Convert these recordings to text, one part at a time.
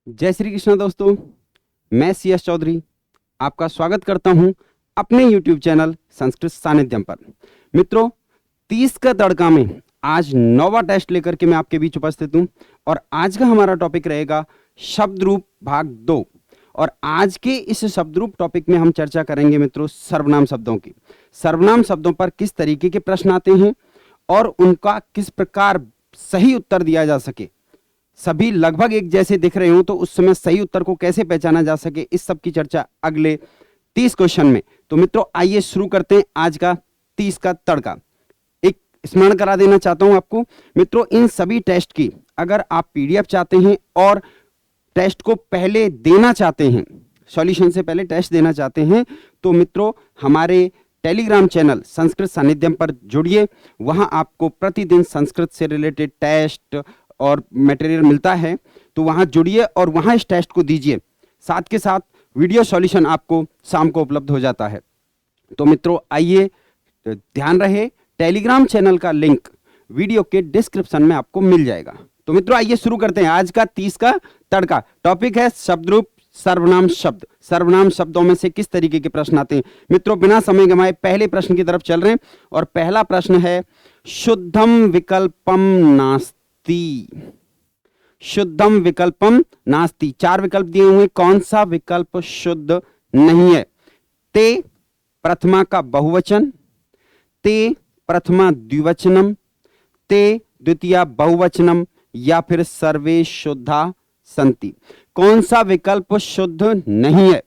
जय श्री कृष्ण दोस्तों, मैं CS चौधरी आपका स्वागत करता हूं अपने YouTube चैनल संस्कृत सानिध्यम पर। मित्रों, 30 का तड़का में आज 9वां टेस्ट लेकर के मैं आपके बीच उपस्थित हूं और आज का हमारा टॉपिक रहेगा शब्द रूप भाग 2। और आज के इस शब्द रूप टॉपिक में हम चर्चा करेंगे मित्रों सर्वनाम शब्दों की। सर्वनाम शब्दों पर किस तरीके के प्रश्न आते हैं और उनका किस प्रकार सही उत्तर दिया जा सके। सभी लगभग एक जैसे दिख रहे हो तो उस समय सही उत्तर को कैसे पहचाना जा सके, इस सब की चर्चा अगले 30 क्वेश्चन में। तो मित्रों आइए शुरू करते हैं आज का 30 का तड़का। एक स्मरण करा देना चाहता हूं आपको मित्रों, इन सभी टेस्ट की अगर आप PDF चाहते हैं और टेस्ट को पहले देना चाहते हैं, सॉल्यूशन से पहले टेस्ट देना चाहते हैं, तो मित्रों हमारे टेलीग्राम चैनल संस्कृत सानिध्यम पर जुड़िए। वहां आपको प्रतिदिन संस्कृत से रिलेटेड टेस्ट और मटेरियल मिलता है, तो वहां जुड़िए और वहां इस टेस्ट को दीजिए। साथ के साथ वीडियो सॉल्यूशन आपको शाम को उपलब्ध हो जाता है। तो मित्रों आइए, ध्यान रहे टेलीग्राम चैनल का लिंक वीडियो के डिस्क्रिप्शन में आपको मिल जाएगा। तो मित्रों आइए शुरू करते हैं आज का 30 का तड़का। टॉपिक है शब्द रूप सर्वनाम शब्द। सर्वनाम शब्दों में से किस तरीके के प्रश्न आते हैं। मित्रों बिना समय गंवाए पहले प्रश्न की तरफ चल रहे हैं और पहला प्रश्न है शुद्धम विकल्पम नास्ति। शुद्धम विकल्पम नास्ति। 4 विकल्प दिए हुए, कौन सा विकल्प शुद्ध नहीं है। ते प्रथमा का बहुवचन, ते प्रथमा द्विवचनम, ते द्वितीया बहुवचनम, या फिर सर्वे शुद्धा संति। कौन सा विकल्प शुद्ध नहीं है।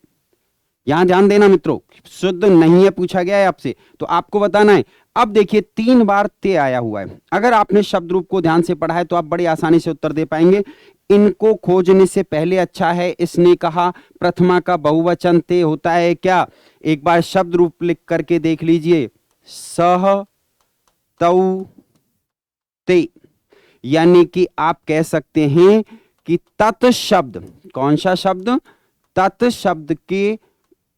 यहां ध्यान देना मित्रों, शुद्ध नहीं है पूछा गया है आपसे, तो आपको बताना है। अब देखिए 3 बार ते आया हुआ है। अगर आपने शब्द रूप को ध्यान से पढ़ा है तो आप बड़ी आसानी से उत्तर दे पाएंगे। इनको खोजने से पहले अच्छा है इसने कहा प्रथमा का बहुवचन ते होता है क्या। एक बार शब्द रूप लिख करके देख लीजिए, सह तौ ते, यानी कि आप कह सकते हैं कि तत् शब्द, कौन सा शब्द, तत् शब्द के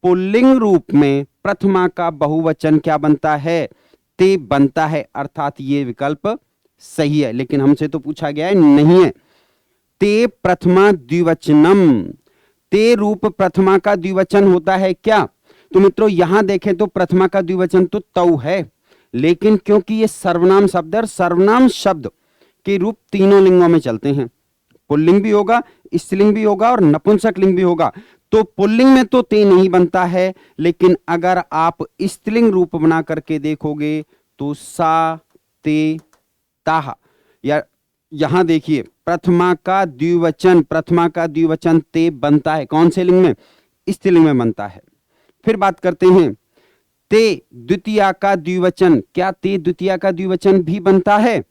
पुल्लिंग रूप में प्रथमा का बहुवचन क्या बनता है, ते बनता है। अर्थात ये विकल्प सही है, लेकिन हमसे तो पूछा गया है नहीं है। ते प्रथमा द्विवचनम, ते रूप प्रथमा का द्विवचन होता है क्या। तो मित्रों यहां देखें तो प्रथमा का द्विवचन तो तौ है, लेकिन क्योंकि ये सर्वनाम शब्द है, सर्वनाम शब्द के रूप तीनों लिंगों में चलते हैं। पुल्लिंग भी होगा, स्त्रीलिंग भी होगा और नपुंसक लिंग भी होगा। तो पुल्लिंग में तो ते नहीं बनता है, लेकिन अगर आप स्त्रीलिंग रूप बना करके देखोगे तो सा ते ताहा। या यहां देखिए प्रथमा का द्विवचन, प्रथमा का द्विवचन ते बनता है, कौन से लिंग में, स्त्रीलिंग में बनता है। फिर बात करते हैं ते द्वितीया का द्विवचन, क्या ते द्वितीया का द्विवचन भी बनता है।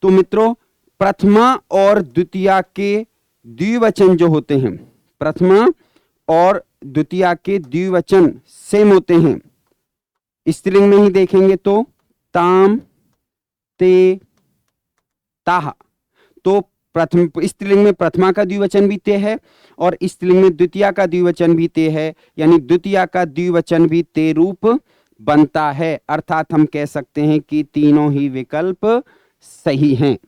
तो मित्रों प्रथमा और द्वितीया के द्विवचन जो होते हैं, प्रथमा और द्वितीया के द्विवचन सेम होते हैं। स्त्रीलिंग में ही देखेंगे तो ताम ते ताहा। तो प्रथम स्त्रीलिंग में प्रथमा का द्विवचन भी ते है और स्त्रीलिंग में द्वितीया का द्विवचन भी ते है, यानी द्वितीया का द्विवचन भी ते रूप बनता है। अर्थात हम कह सकते हैं कि तीनों ही विकल्प सही हैं।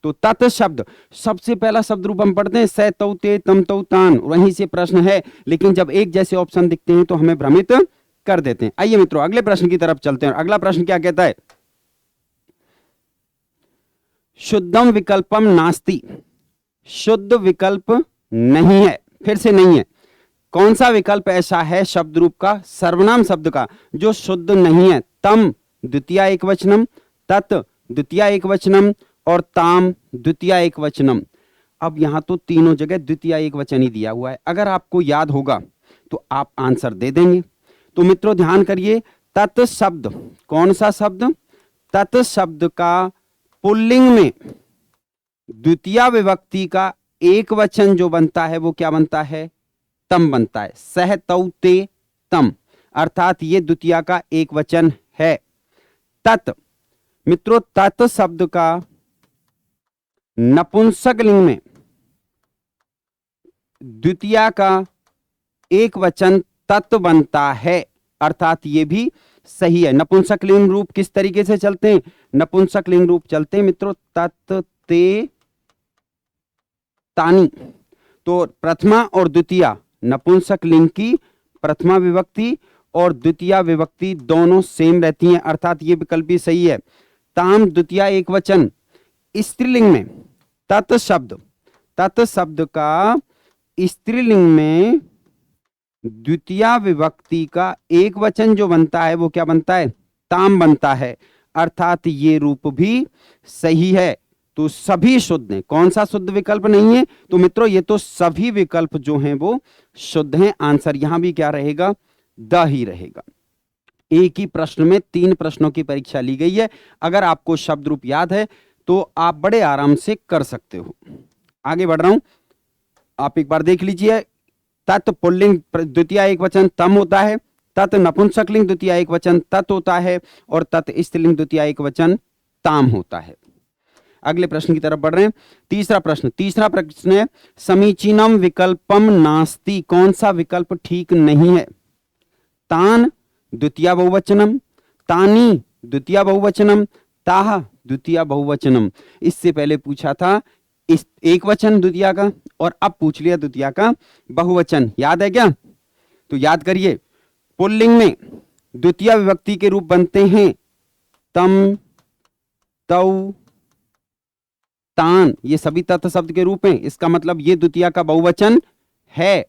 तो तत् शब्द, सबसे पहला शब्द रूप हम पढ़ते हैं सै तौ ते तम तौ तान, वहीं से प्रश्न है, लेकिन जब एक जैसे ऑप्शन दिखते हैं तो हमें भ्रमित कर देते हैं। आइए मित्रों अगले प्रश्न की तरफ चलते हैं। अगला प्रश्न क्या कहता है, शुद्धम विकल्पम नास्ति। शुद्ध विकल्प नहीं है, फिर से नहीं है। कौन सा विकल्प ऐसा है शब्द रूप का, सर्वनाम शब्द का, जो शुद्ध नहीं है। तम द्वितीया एकवचनम, तत् द्वितीया एकवचनम और ताम द्वितीया एकवचनम। अब यहां तो तीनों जगह द्वितीया एकवचन ही दिया हुआ है। अगर आपको याद होगा तो आप आंसर दे देंगे। तो मित्रों ध्यान करिए, तत् शब्द, कौन सा शब्द, तत् शब्द का पुल्लिंग में द्वितीया विभक्ति का एक वचन जो बनता है वो क्या बनता है, तम बनता है। सह तौ ते तम, अर्थात ये द्वितीया का एक वचन है। तत्, मित्रों तत् शब्द का नपुंसक लिंग में द्वितीया का एक वचन तत् बनता है, अर्थात ये भी सही है। नपुंसक लिंग रूप किस तरीके से चलते हैं, नपुंसक लिंग रूप चलते हैं मित्रों तत् ते तानी। तो प्रथमा और द्वितीया नपुंसक लिंग की प्रथमा विभक्ति और द्वितीया विभक्ति दोनों सेम रहती हैं, अर्थात ये विकल्प भी सही है। ताम द्वितीया एक वचन स्त्रीलिंग में तत् शब्द का स्त्रीलिंग में द्वितीया विभक्ति का एक वचन जो बनता है वो क्या बनता है, ताम बनता है, अर्थात ये रूप भी सही है। तो सभी शुद्ध हैं, कौन सा शुद्ध विकल्प नहीं है, तो मित्रों ये तो सभी विकल्प जो हैं वो शुद्ध हैं। आंसर यहां भी क्या रहेगा, द ही रहेगा। एक ही प्रश्न में 3 प्रश्नों की परीक्षा ली गई है। अगर आपको शब्द रूप याद है तो आप बड़े आराम से कर सकते हो। आगे बढ़ रहा हूं, आप एक बार देख लीजिए। तत् पुल्लिंग द्वितीया एक वचन तम होता है, तत् नपुंसकलिंग द्वितीया एक वचन तत् होता है, और तत् स्त्रीलिंग द्वितीया एक वचन ताम होता है। अगले प्रश्न की तरफ बढ़ रहे हैं। तीसरा प्रश्न है समीचीनम विकल्पम नास्ति, कौन सा विकल्प ठीक नहीं है। तान द्वितीया बहुवचनम, तानी द्वितीया बहुवचनम, ताह द्वितीया बहुवचनम। इससे पहले पूछा था इस एक वचन द्वितीया का, और अब पूछ लिया द्वितीया का बहुवचन। याद है क्या, तो याद करिए। पुल्लिंग में द्वितीया विभक्ति के रूप बनते हैं तम, तौ, तान, ये सभी तत् शब्द के रूप हैं, इसका मतलब ये द्वितीया का बहुवचन है।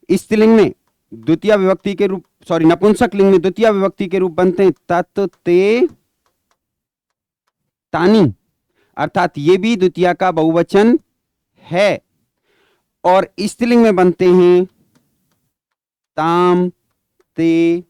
स्त्रीलिंग में द्वितीय विभक्ति के रूप, नपुंसक लिंग में द्वितीय विभक्ति के रूप बनते हैं तत्, ते, तानी, अर्थात ये भी द्वितीय का बहुवचन है। और स्त्रीलिंग में बनते हैं ताम, ते,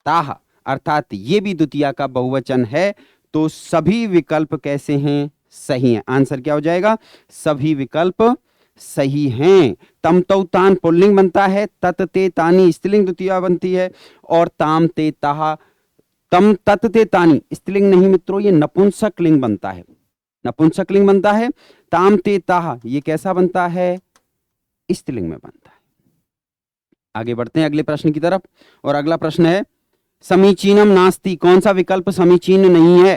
ताह, अर्थात ये भी द्वितीय का बहुवचन है। तो सभी विकल्प कैसे हैं, सही हैं। आंसर क्या हो जाएगा, सभी विकल्प सही हैं। तम, तौ, तान पुल्लिंग बनता है, तत्, ते, तानी स्त्रीलिंग द्वितीया बनती है, और ताम, ते, ताहा, तम, तत्, ते, तानी स्त्रीलिंग नहीं मित्रों, ये नपुंसक लिंग बनता है, नपुंसक लिंग बनता है। ताम, ते, ताहा ये कैसा बनता है, स्त्रीलिंग में बनता है। आगे बढ़ते हैं अगले प्रश्न की तरफ, और अगला प्रश्न है समीचीनम नास्ति, कौन सा विकल्प समीचीन नहीं है।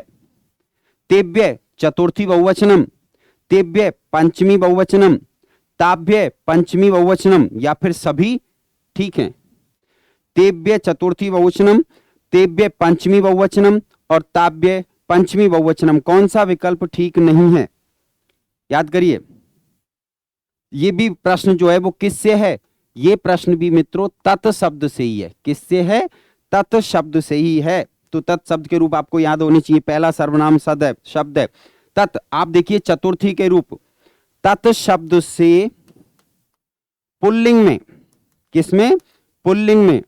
तेभ्य चतुर्थी बहुवचनम, तेभ्य पंचमी बहुवचनम, ताभ्य पंचमी बहुवचनम, या फिर सभी ठीक है। तेभ्य चतुर्थी बहुवचनम, तेभ्य पंचमी बहुवचनम और ताभ्य पंचमी बहुवचनम, कौन सा विकल्प ठीक नहीं है। याद करिए, ये भी प्रश्न जो है वो किससे है, ये प्रश्न भी मित्रों तत् शब्द से ही है। किससे है, तत् शब्द से ही है। तो तत् शब्द के रूप आपको याद होनी चाहिए। पहला सर्वनाम शब्द है तत्। आप देखिए चतुर्थी के रूप तत् शब्द से पुल्लिंग में, किसमें, पुल्लिंग में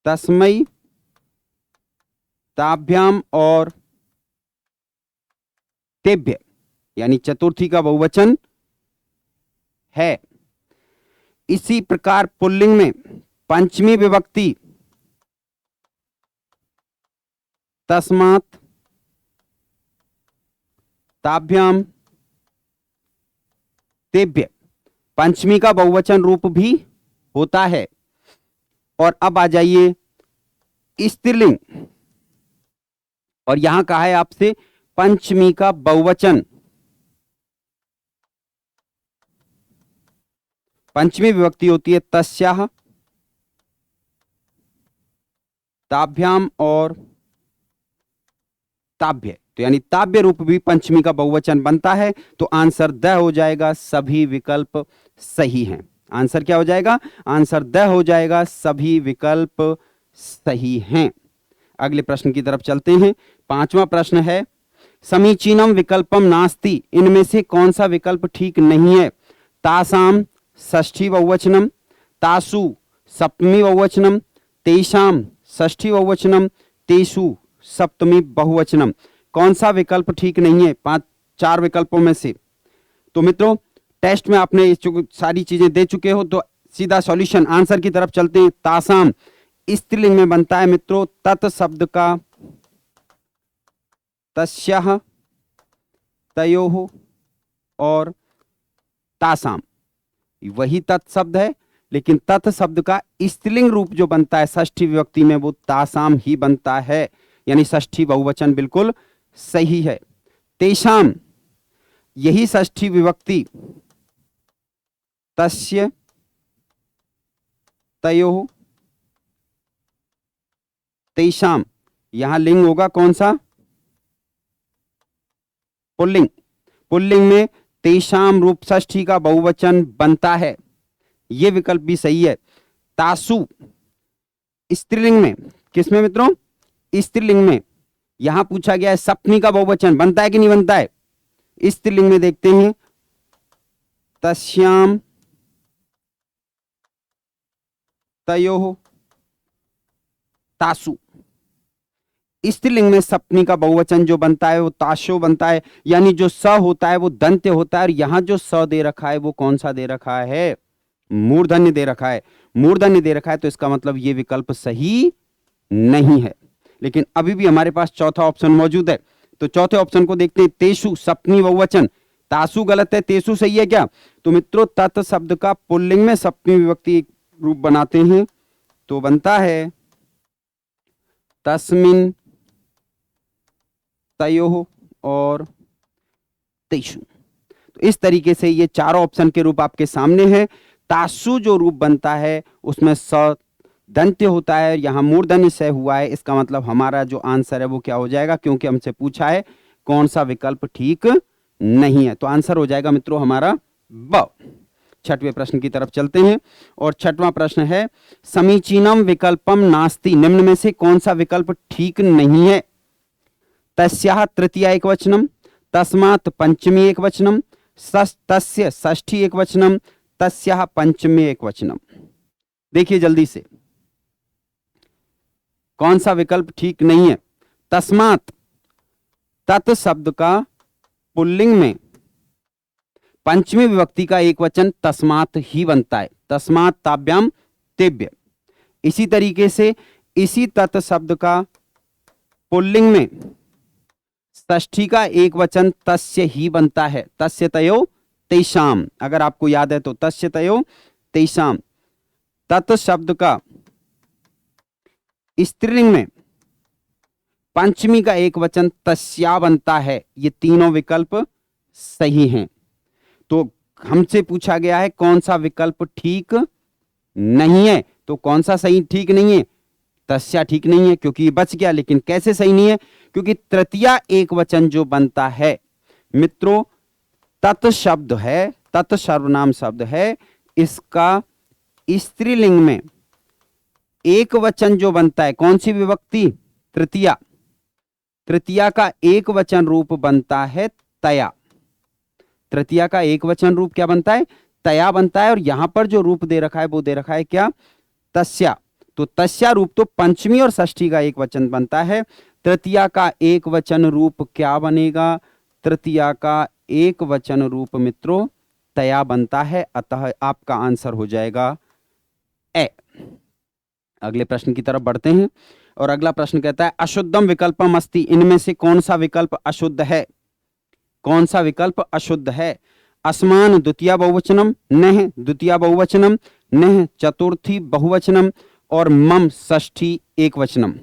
तस्मै, ताभ्याम और तेभ्य, यानी चतुर्थी का बहुवचन है। इसी प्रकार पुल्लिंग में पंचमी विभक्ति तस्मात्, ताभ्याम, तेभ्य, पंचमी का बहुवचन रूप भी होता है। और अब आ जाइए स्त्रीलिंग, और यहां कहा है आपसे पंचमी का बहुवचन। पंचमी विभक्ति होती है तस्याः, ताभ्याम और ताभ्य, तो यानी ताभ्य रूप भी पंचमी का बहुवचन बनता है। तो आंसर द हो जाएगा, सभी विकल्प सही हैं। आंसर क्या हो जाएगा, आंसर द हो जाएगा, सभी विकल्प सही हैं। अगले प्रश्न की तरफ चलते हैं। 5वां प्रश्न है समीचीनम विकल्पम नास्ति, इनमें से कौन सा विकल्प ठीक नहीं है। तासाम षष्ठी बहुवचनम, तासु सप्तमी बहुवचनम, तेषाम षष्ठी बहुवचनम, तेषु सप्तमी बहुवचनम, कौन सा विकल्प ठीक नहीं है 4 विकल्पों में से। तो मित्रों टेस्ट में आपने सारी चीजें दे चुके हो, तो सीधा सॉल्यूशन आंसर की तरफ चलते हैं। तासाम स्त्रीलिंग में बनता है मित्रों तत् शब्द का तस्याः, तयोः और तासाम, वही तत् शब्द है, लेकिन तत् शब्द का स्त्रीलिंग रूप जो बनता है षष्ठी विभक्ति में वो तासाम ही बनता है, यानी षष्ठी बहुवचन बिल्कुल सही है। तेषाम यही षष्ठी विभक्ति तस्य तयोः तेषाम, यहां लिंग होगा कौन सा? पुल्लिंग। पुल्लिंग में तेषाम रूप षष्ठी का बहुवचन बनता है, यह विकल्प भी सही है। तासु स्त्रीलिंग में, किसमें मित्रों? स्त्रीलिंग में। यहां पूछा गया है सप्तमी का बहुवचन बनता है कि नहीं बनता है? स्त्रीलिंग में देखते हैं तस्याम तयोः तासु। स्त्रीलिंग में सप्तमी का बहुवचन जो बनता है वो ताशो बनता है, यानी जो स होता है वो दंत्य होता है, और यहां जो स दे रखा है वो कौन सा दे रखा है? मूर्धन्य दे रखा है। मूर्धन्य दे रखा है तो इसका मतलब ये विकल्प सही नहीं है। लेकिन अभी भी हमारे पास चौथा ऑप्शन मौजूद है, तो चौथे ऑप्शन को देखते हैं। तेषु सप्तमी बहुवचन, तासु गलत है, तेषु सही है क्या? तो मित्रों तत् शब्द का पुल्लिंग में सप्तमी विभक्ति रूप बनाते हैं तो बनता है तस्मिन तयोः और तेषु। तो इस तरीके से ये चारों ऑप्शन के रूप आपके सामने हैं। तासु जो रूप बनता है उसमें स दंत्य होता है, यहां मूर्धन्य से हुआ है, इसका मतलब हमारा जो आंसर है वो क्या हो जाएगा? क्योंकि हमसे पूछा है कौन सा विकल्प ठीक नहीं है, तो आंसर हो जाएगा मित्रों हमारा ब। छठवें प्रश्न की तरफ चलते हैं और छठवां प्रश्न है समीचीनम विकल्पम नास्ति, निम्न में से कौन सा विकल्प ठीक नहीं है? तस्याः तृतीया एकवचनम, तस्मात् पंचमी एकवचनम, तस्य षष्ठी एकवचनम, तस्याः पंचमी एकवचनम। देखिए जल्दी से कौन सा विकल्प ठीक नहीं है? तस्मात्, तत् शब्द का पुल्लिंग में पंचमी विभक्ति का एक वचन तस्मात् ही बनता है, तस्मात् ताभ्याम तेभ्य। इसी तरीके से इसी तत् शब्द का पुल्लिंग में षष्ठी का एक वचन तस्य ही बनता है, तस्य तयो तेषाम। अगर आपको याद है तो तस्य तयो तेषाम। तत् शब्द का स्त्रीलिंग में पंचमी का एक वचन तस्या बनता है। ये तीनों विकल्प सही हैं। तो हमसे पूछा गया है कौन सा विकल्प ठीक नहीं है, तो कौन सा सही ठीक नहीं है? तस्या ठीक नहीं है क्योंकि बच गया, लेकिन कैसे सही नहीं है? क्योंकि तृतीया एक वचन जो बनता है मित्रों तत् शब्द है, तत् सर्वनाम शब्द है, इसका स्त्रीलिंग में एक वचन जो बनता है, कौन सी विभक्ति? तृतीया। तृतीया का एक वचन रूप बनता है तया। तृतीया का एक वचन रूप क्या बनता है? तया बनता है। और यहां पर जो रूप दे रखा है वो दे रखा है क्या? तस्या। तो तस्या रूप तो पंचमी और षष्ठी का एक वचन बनता है। तृतीया का एक वचन रूप क्या बनेगा? तृतीया का एक वचन रूप मित्रों तया बनता है, अतः आपका आंसर हो जाएगा ए। अगले प्रश्न की तरफ बढ़ते हैं और अगला प्रश्न कहता है अशुद्धम विकल्पम अस्ति, इनमें से कौन सा विकल्प अशुद्ध है? कौन सा विकल्प अशुद्ध है? असमान द्वितीय बहुवचनम, नह द्वितीय बहुवचनम, नह चतुर्थी बहुवचनम और मम षष्ठी एकवचनम।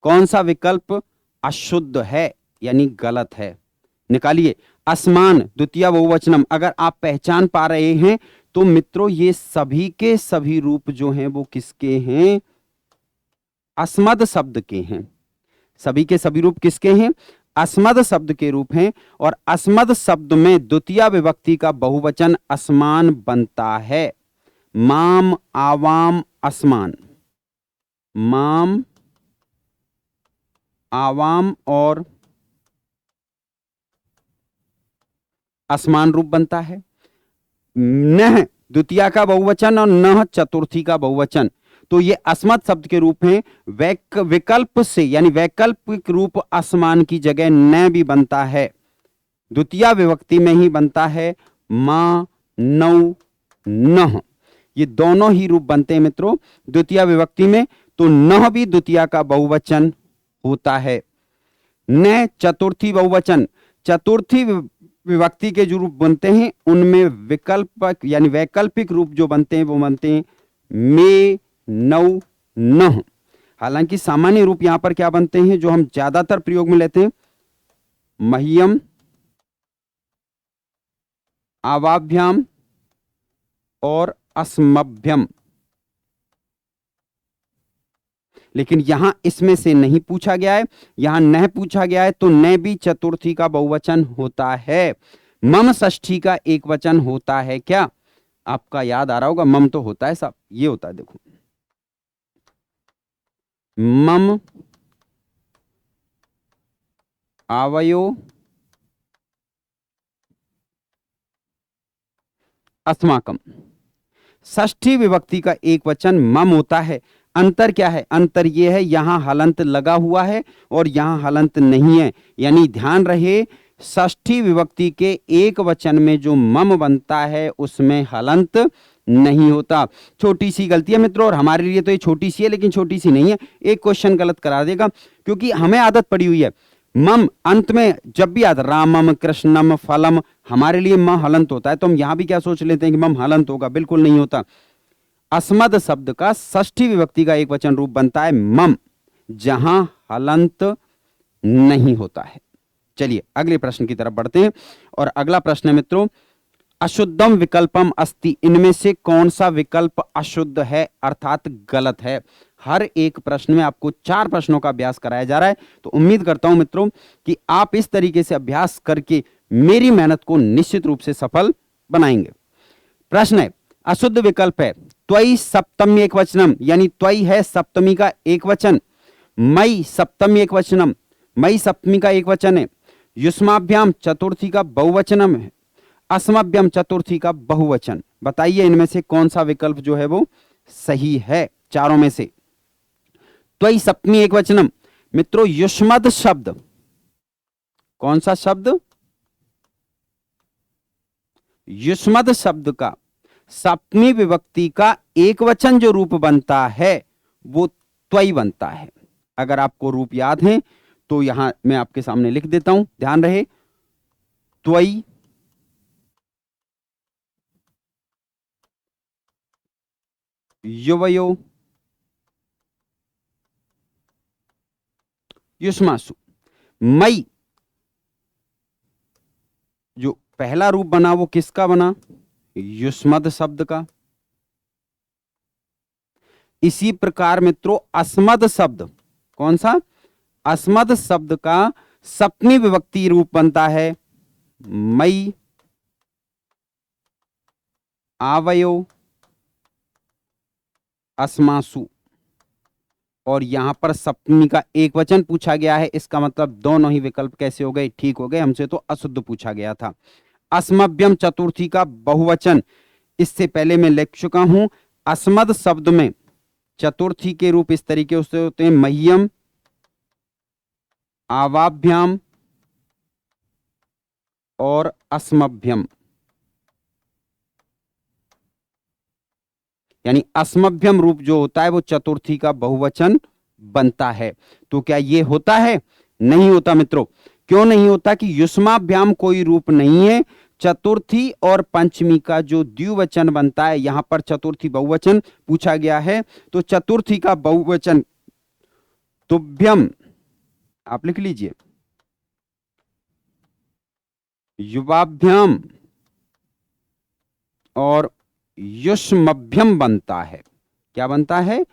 कौन सा विकल्प अशुद्ध है यानी गलत है? निकालिए। असमान द्वितीय बहुवचनम, अगर आप पहचान पा रहे हैं तो मित्रों ये सभी के सभी रूप जो हैं वो किसके हैं? अस्मद शब्द के हैं। सभी के सभी रूप किसके हैं? अस्मद शब्द के रूप हैं। और अस्मद शब्द में द्वितीय विभक्ति का बहुवचन असमान बनता है। माम आवाम असमान, माम आवाम और असमान रूप बनता है। नह द्वितीय का बहुवचन और नह चतुर्थी का बहुवचन, तो ये अस्मद शब्द के रूप हैं। विकल्प से यानी वैकल्पिक रूप असमान की जगह न भी बनता है, द्वितीय विभक्ति में ही बनता है। मां नौ नह, ये दोनों ही रूप बनते हैं मित्रों द्वितीय विभक्ति में। तो नह भी द्वितीय का बहुवचन होता है। न चतुर्थी बहुवचन, चतुर्थी विभक्ति के जो रूप बनते हैं उनमें विकल्पक यानी वैकल्पिक रूप जो बनते हैं वो बनते हैं मे नौ नह। हालांकि सामान्य रूप यहां पर क्या बनते हैं जो हम ज्यादातर प्रयोग में लेते हैं? मह्यम आवाभ्याम और अस्मभ्यम। लेकिन यहां इसमें से नहीं पूछा गया है, यहां न पूछा गया है, तो न भी चतुर्थी का बहुवचन होता है। मम षष्ठी का एक वचन होता है क्या? आपका याद आ रहा होगा, मम तो होता है साहब, ये होता है, देखो मम आवयो अस्माकम। षष्ठी विभक्ति का एक वचन मम होता है। अंतर क्या है? अंतर यह है, यहां हलंत लगा हुआ है और यहां हलंत नहीं है। यानी ध्यान रहे, षष्ठी विभक्ति के एक वचन में जो मम बनता है उसमें हलंत नहीं होता। छोटी सी गलती है मित्रों, और हमारे लिए तो ये छोटी सी है, लेकिन छोटी सी नहीं है, एक क्वेश्चन गलत करा देगा, क्योंकि हमें आदत पड़ी हुई है मम अंत में जब भी आता रामम कृष्णम फलम, हमारे लिए म हलंत होता है, तो हम यहां भी क्या सोच लेते हैं कि मम हलंत होगा, बिल्कुल नहीं होता। अस्मद शब्द का षष्ठी विभक्ति का एक वचन रूप बनता है मम, जहां हलंत नहीं होता है। चलिए अगले प्रश्न की तरफ बढ़ते हैं, और अगला प्रश्न है मित्रों, अशुद्धम विकल्पम अस्ति, इनमें से कौन सा विकल्प अशुद्ध है अर्थात गलत है? हर एक प्रश्न में आपको 4 प्रश्नों का अभ्यास कराया जा रहा है, तो उम्मीद करता हूं मित्रों कि आप इस तरीके से अभ्यास करके मेरी मेहनत को निश्चित रूप से सफल बनाएंगे। प्रश्न है, अशुद्ध विकल्प है त्वयि सप्तमी एक वचनम, यानी त्वयि है सप्तमी का एक वचन, मई सप्तमी एक वचनम, मई सप्तमी का एक वचन है, युष्माभ्याम चतुर्थी का बहुवचनम है, अस्मभ्यम चतुर्थी का बहुवचन। बताइए इनमें से कौन सा विकल्प जो है वो सही है चारों में से? त्वयि सप्तमी एक वचनम मित्रों, युष्मद शब्द, कौन सा शब्द? युष्मद शब्द का सप्तमी विभक्ति का एक वचन जो रूप बनता है वो त्वयि बनता है। अगर आपको रूप याद है तो यहां मैं आपके सामने लिख देता हूं, ध्यान रहे, त्वयि युवयो युष्मासु। मई जो पहला रूप बना वो किसका बना? युष्मद शब्द का। इसी प्रकार मित्रों अस्मद शब्द, कौन सा? अस्मद शब्द का सप्तमी विभक्ति रूप बनता है मई आवयो अस्मासु, और यहां पर सप्तमी का एक वचन पूछा गया है, इसका मतलब दोनों ही विकल्प कैसे हो गए? ठीक हो गए। हमसे तो अशुद्ध पूछा गया था। अस्मभ्यम चतुर्थी का बहुवचन, इससे पहले मैं लिख चुका हूं, अस्मद शब्द में चतुर्थी के रूप इस तरीके से होते हैं मह्यम, आवाभ्याम और अस्मभ्यम, यानी अस्मभ्यम रूप जो होता है वो चतुर्थी का बहुवचन बनता है। तो क्या ये होता है? नहीं होता मित्रों। क्यों नहीं होता? कि युष्माभ्याम कोई रूप नहीं है, चतुर्थी और पंचमी का जो द्विवचन बनता है, यहां पर चतुर्थी बहुवचन पूछा गया है, तो चतुर्थी का बहुवचन तुभ्यम, आप लिख लीजिए, युवाभ्याम और युष्मभ्यम बनता है। क्या बनता है?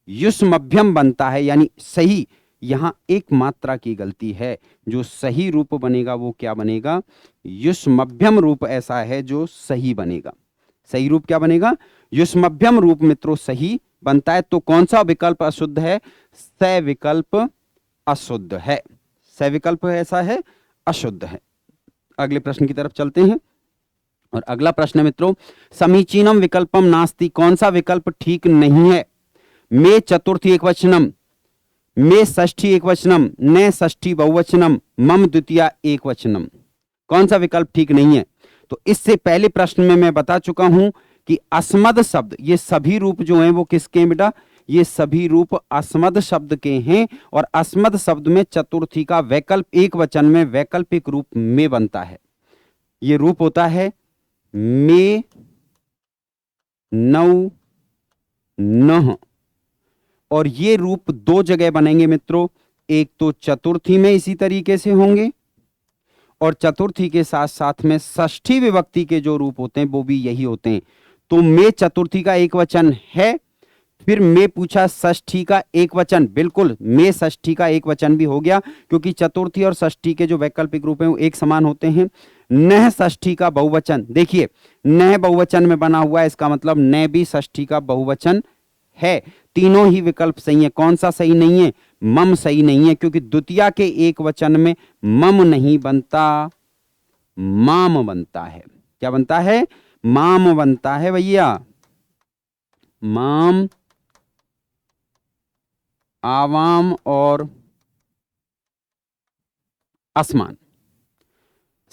युष्मभ्यम बनता है, यानी सही। यहां एक मात्रा की गलती है, जो सही रूप बनेगा वो क्या बनेगा? युष्मभ्यम रूप ऐसा है जो सही बनेगा। सही रूप क्या बनेगा? युष्मभ्यम रूप मित्रों सही बनता है। तो कौन सा विकल्प अशुद्ध है? स विकल्प अशुद्ध है। स विकल्प ऐसा है, अशुद्ध है। अगले प्रश्न की तरफ चलते हैं, और अगला प्रश्न है मित्रों, समीचीनम विकल्पम नास्ति, कौन सा विकल्प ठीक नहीं है? मे चतुर्थी एक वचनम, मे षष्ठी एक वचनम, न षष्ठी बहुवचनम, मम द्वितीया एक वचनम। कौन सा विकल्प ठीक नहीं है? तो इससे पहले प्रश्न में मैं बता चुका हूं कि अस्मद शब्द, ये सभी रूप जो हैं वो किसके हैं बेटा? ये सभी रूप अस्मद शब्द के हैं, और अस्मद शब्द में चतुर्थी का वैकल्प एक वचन में वैकल्पिक रूप में बनता है। ये रूप होता है मे नौ नह, और ये रूप दो जगह बनेंगे मित्रों, एक तो चतुर्थी में इसी तरीके से होंगे, और चतुर्थी के साथ साथ में षष्ठी विभक्ति के जो रूप होते हैं वो भी यही होते हैं। तो में चतुर्थी का एक वचन है, फिर में पूछा षष्ठी का एक वचन, बिल्कुल में षष्ठी का एक वचन भी हो गया, क्योंकि चतुर्थी और षष्ठी के जो वैकल्पिक रूप हैं वो एक समान होते हैं। नह षष्ठी का बहुवचन, देखिए नह बहुवचन में बना हुआ है, इसका मतलब नह भी षष्ठी का बहुवचन है। तीनों ही विकल्प सही है। कौन सा सही नहीं है? मम सही नहीं है, क्योंकि द्वितीया के एक वचन में मम नहीं बनता, माम बनता है। क्या बनता है? माम बनता है भैया, माम, आवाम और आसमान।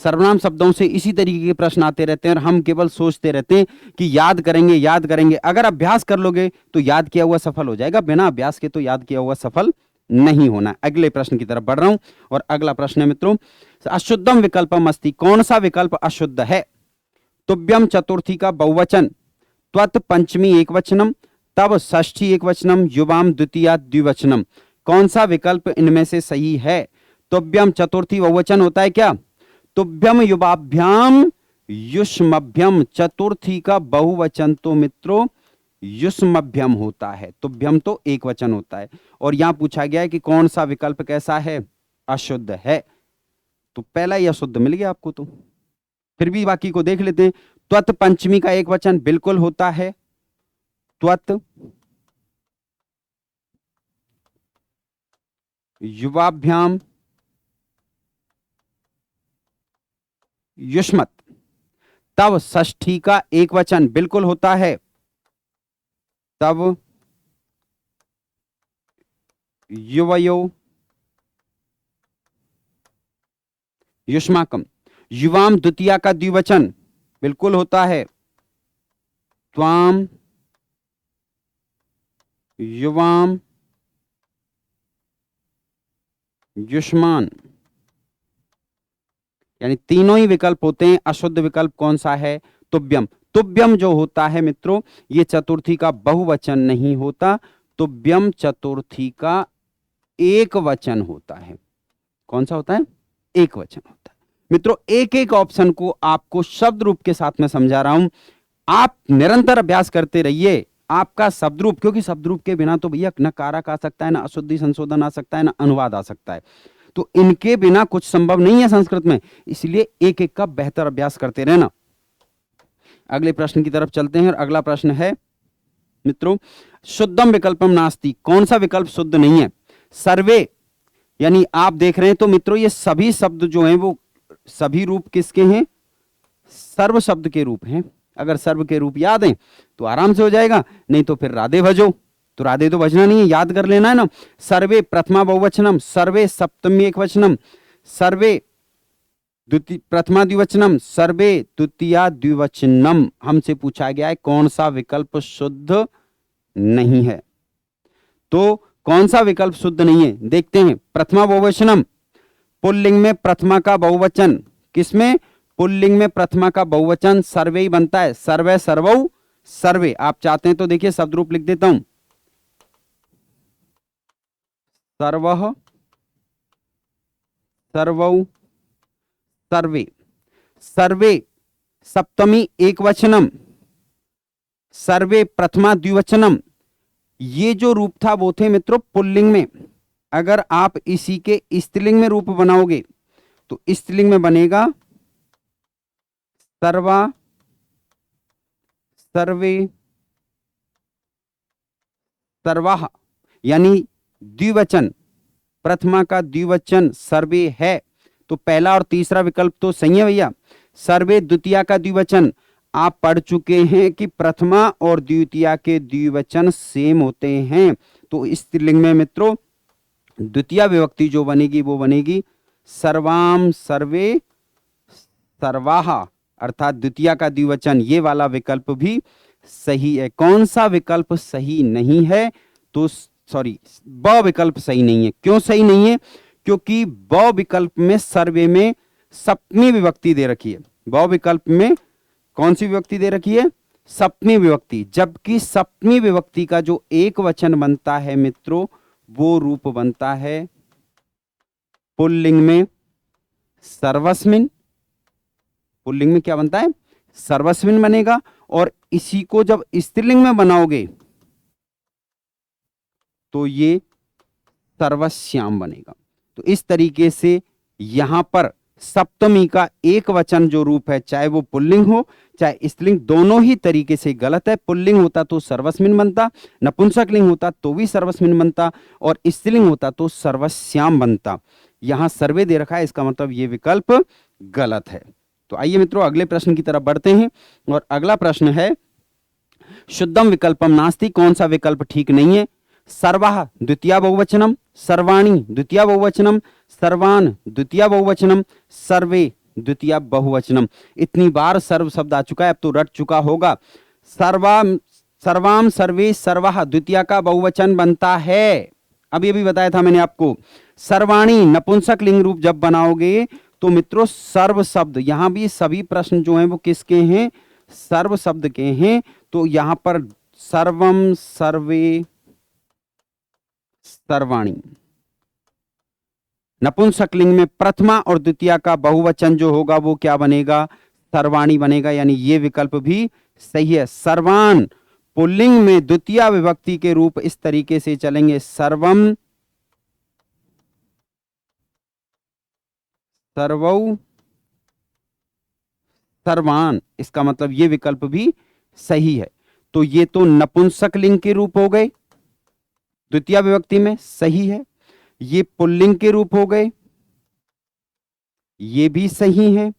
सर्वनाम शब्दों से इसी तरीके के प्रश्न आते रहते हैं और हम केवल सोचते रहते हैं कि याद करेंगे याद करेंगे। अगर अभ्यास कर लोगे तो याद किया हुआ सफल हो जाएगा, बिना अभ्यास के तो याद किया हुआ सफल नहीं होना। अगले प्रश्न की तरफ बढ़ रहा हूं और अगला प्रश्न है मित्रों, अशुद्धम विकल्पम अस्ति, कौन सा विकल्प अशुद्ध है? तुभ्यम चतुर्थी का बहुवचन, त्वत पंचमी एकवचनम, तब षष्ठी एकवचनम, युवाम द्वितीया द्विवचनम। कौन सा विकल्प इनमें से सही है? तुभ्यम चतुर्थी बहुवचन होता है क्या? तुभ्यम युवाभ्याम युष्मभ्यम, चतुर्थी का बहुवचन तो मित्रों युष्मभ्यम होता है, तुभ्यम तो एक वचन होता है। और यहां पूछा गया है कि कौन सा विकल्प कैसा है? अशुद्ध है। तो पहला ही अशुद्ध मिल गया आपको। तो फिर भी बाकी को देख लेते हैं। त्वत पंचमी का एक वचन बिल्कुल होता है, त्वत युवाभ्याम युष्मत, तब षष्ठी का एक वचन बिल्कुल होता है, तब युवयो युष्माकम। युवाम द्वितीया का द्विवचन बिल्कुल होता है, त्वाम युवाम युष्मान। यानी तीनों ही विकल्प होते हैं। अशुद्ध विकल्प कौन सा है? तुभ्यम। तुभ्यम जो होता है मित्रों ये चतुर्थी का बहुवचन नहीं होता, तुभ्यम चतुर्थी का एक वचन होता है। कौन सा होता है? एक वचन होता है। मित्रों एक एक ऑप्शन को आपको शब्द रूप के साथ में समझा रहा हूं, आप निरंतर अभ्यास करते रहिए। आपका शब्द रूप, क्योंकि शब्द रूप के बिना तो भैया न कारक आ सकता है, ना अशुद्धि संशोधन आ सकता है, ना अनुवाद आ सकता है, तो इनके बिना कुछ संभव नहीं है संस्कृत में। इसलिए एक एक का बेहतर अभ्यास करते रहना। अगले प्रश्न की तरफ चलते हैं और अगला प्रश्न है मित्रों, शुद्धम विकल्पम नास्ति, कौन सा विकल्प शुद्ध नहीं है? सर्वे, यानी आप देख रहे हैं तो मित्रों ये सभी शब्द जो हैं वो सभी रूप किसके हैं? सर्व शब्द के रूप हैं। अगर सर्व के रूप याद हैं तो आराम से हो जाएगा, नहीं तो फिर राधे भजो। तो राधे तो भजना नहीं है, याद कर लेना है ना। सर्वे प्रथमा बहुवचनम, सर्वे सप्तमी एकवचनम, सर्वे प्रथमा द्विवचनम, सर्वे द्वितीया द्विवचनम। हमसे पूछा गया है कौन सा विकल्प शुद्ध नहीं है। तो कौन सा विकल्प शुद्ध नहीं है देखते हैं। प्रथमा बहुवचनम, पुल्लिंग में प्रथमा का बहुवचन, किसमें? पुल्लिंग में प्रथमा का बहुवचन सर्वे ही बनता है, सर्वे सर्वौ सर्वे। आप चाहते हैं तो देखिए शब्द रूप लिख देता हूं, सर्वः सर्वौ सर्वे। सर्वे सप्तमी एकवचनम, सर्वे प्रथमा द्विवचनम। ये जो रूप था वो थे मित्रों पुल्लिंग में। अगर आप इसी के स्त्रीलिंग में रूप बनाओगे तो स्त्रीलिंग में बनेगा सर्वा सर्वे सर्वाह, यानी द्विवचन, प्रथमा का द्विवचन सर्वे है। तो पहला और तीसरा विकल्प तो सही है भैया। सर्वे द्वितीया का द्विवचन, आप पढ़ चुके हैं कि प्रथमा और द्वितीया के द्विवचन सेम होते हैं। तो स्त्रीलिंग में मित्रों द्वितीया विभक्ति जो बनेगी वो बनेगी सर्वाम सर्वे सर्वाहा, अर्थात द्वितीया का द्विवचन। ये वाला विकल्प भी सही है। कौन सा विकल्प सही नहीं है? तो सॉरी, ब विकल्प सही नहीं है। क्यों सही नहीं है? क्योंकि ब विकल्प में सर्वे में सप्तमी विभक्ति दे रखी है। ब विकल्प में कौन सी विभक्ति दे रखी है? सप्तमी विभक्ति। जबकि सप्तमी विभक्ति का जो एक वचन बनता है मित्रों वो रूप बनता है पुल्लिंग में सर्वस्मिन, पुल्लिंग में क्या बनता है, सर्वस्मिन बनेगा। और इसी को जब स्त्रीलिंग में बनाओगे तो ये सर्वस्याम बनेगा। तो इस तरीके से यहां पर सप्तमी का एक वचन जो रूप है, चाहे वो पुल्लिंग हो चाहे स्त्रीलिंग, दोनों ही तरीके से गलत है। पुल्लिंग होता तो सर्वस्मिन बनता, नपुंसकलिंग होता तो भी सर्वस्मिन बनता, और स्त्रीलिंग होता तो सर्वस्याम बनता। यहां सर्वे दे रखा है, इसका मतलब ये विकल्प गलत है। तो आइए मित्रों अगले प्रश्न की तरफ बढ़ते हैं, और अगला प्रश्न है शुद्धम विकल्पम नास्ति, कौन सा विकल्प ठीक नहीं है। सर्वाः द्वितीया बहुवचनम, सर्वाणि द्वितीया बहुवचनम, सर्वान द्वितीया बहुवचनम, सर्वे द्वितीया बहुवचनम। इतनी बार सर्व शब्द आ चुका है, अब तो रट चुका होगा। सर्वाम सर्वे सर्वाः द्वितीया का बहुवचन बनता है, अभी अभी बताया था मैंने आपको। सर्वाणी नपुंसक लिंग रूप जब बनाओगे तो मित्रों सर्व शब्द, यहां भी सभी प्रश्न जो हैं वो किसके हैं, सर्व शब्द के हैं। तो यहां पर सर्वम सर्वे सर्वाणी, नपुंसकलिंग में प्रथमा और द्वितीया का बहुवचन जो होगा वो क्या बनेगा, सर्वाणी बनेगा, यानी ये विकल्प भी सही है। सर्वान पुल्लिंग में द्वितीया विभक्ति के रूप इस तरीके से चलेंगे, सर्वम सर्वौ सर्वान, इसका मतलब ये विकल्प भी सही है। तो ये तो नपुंसकलिंग के रूप हो गए द्वितीया विभक्ति में, सही है। ये पुल्लिंग के रूप हो गए, ये भी सही है।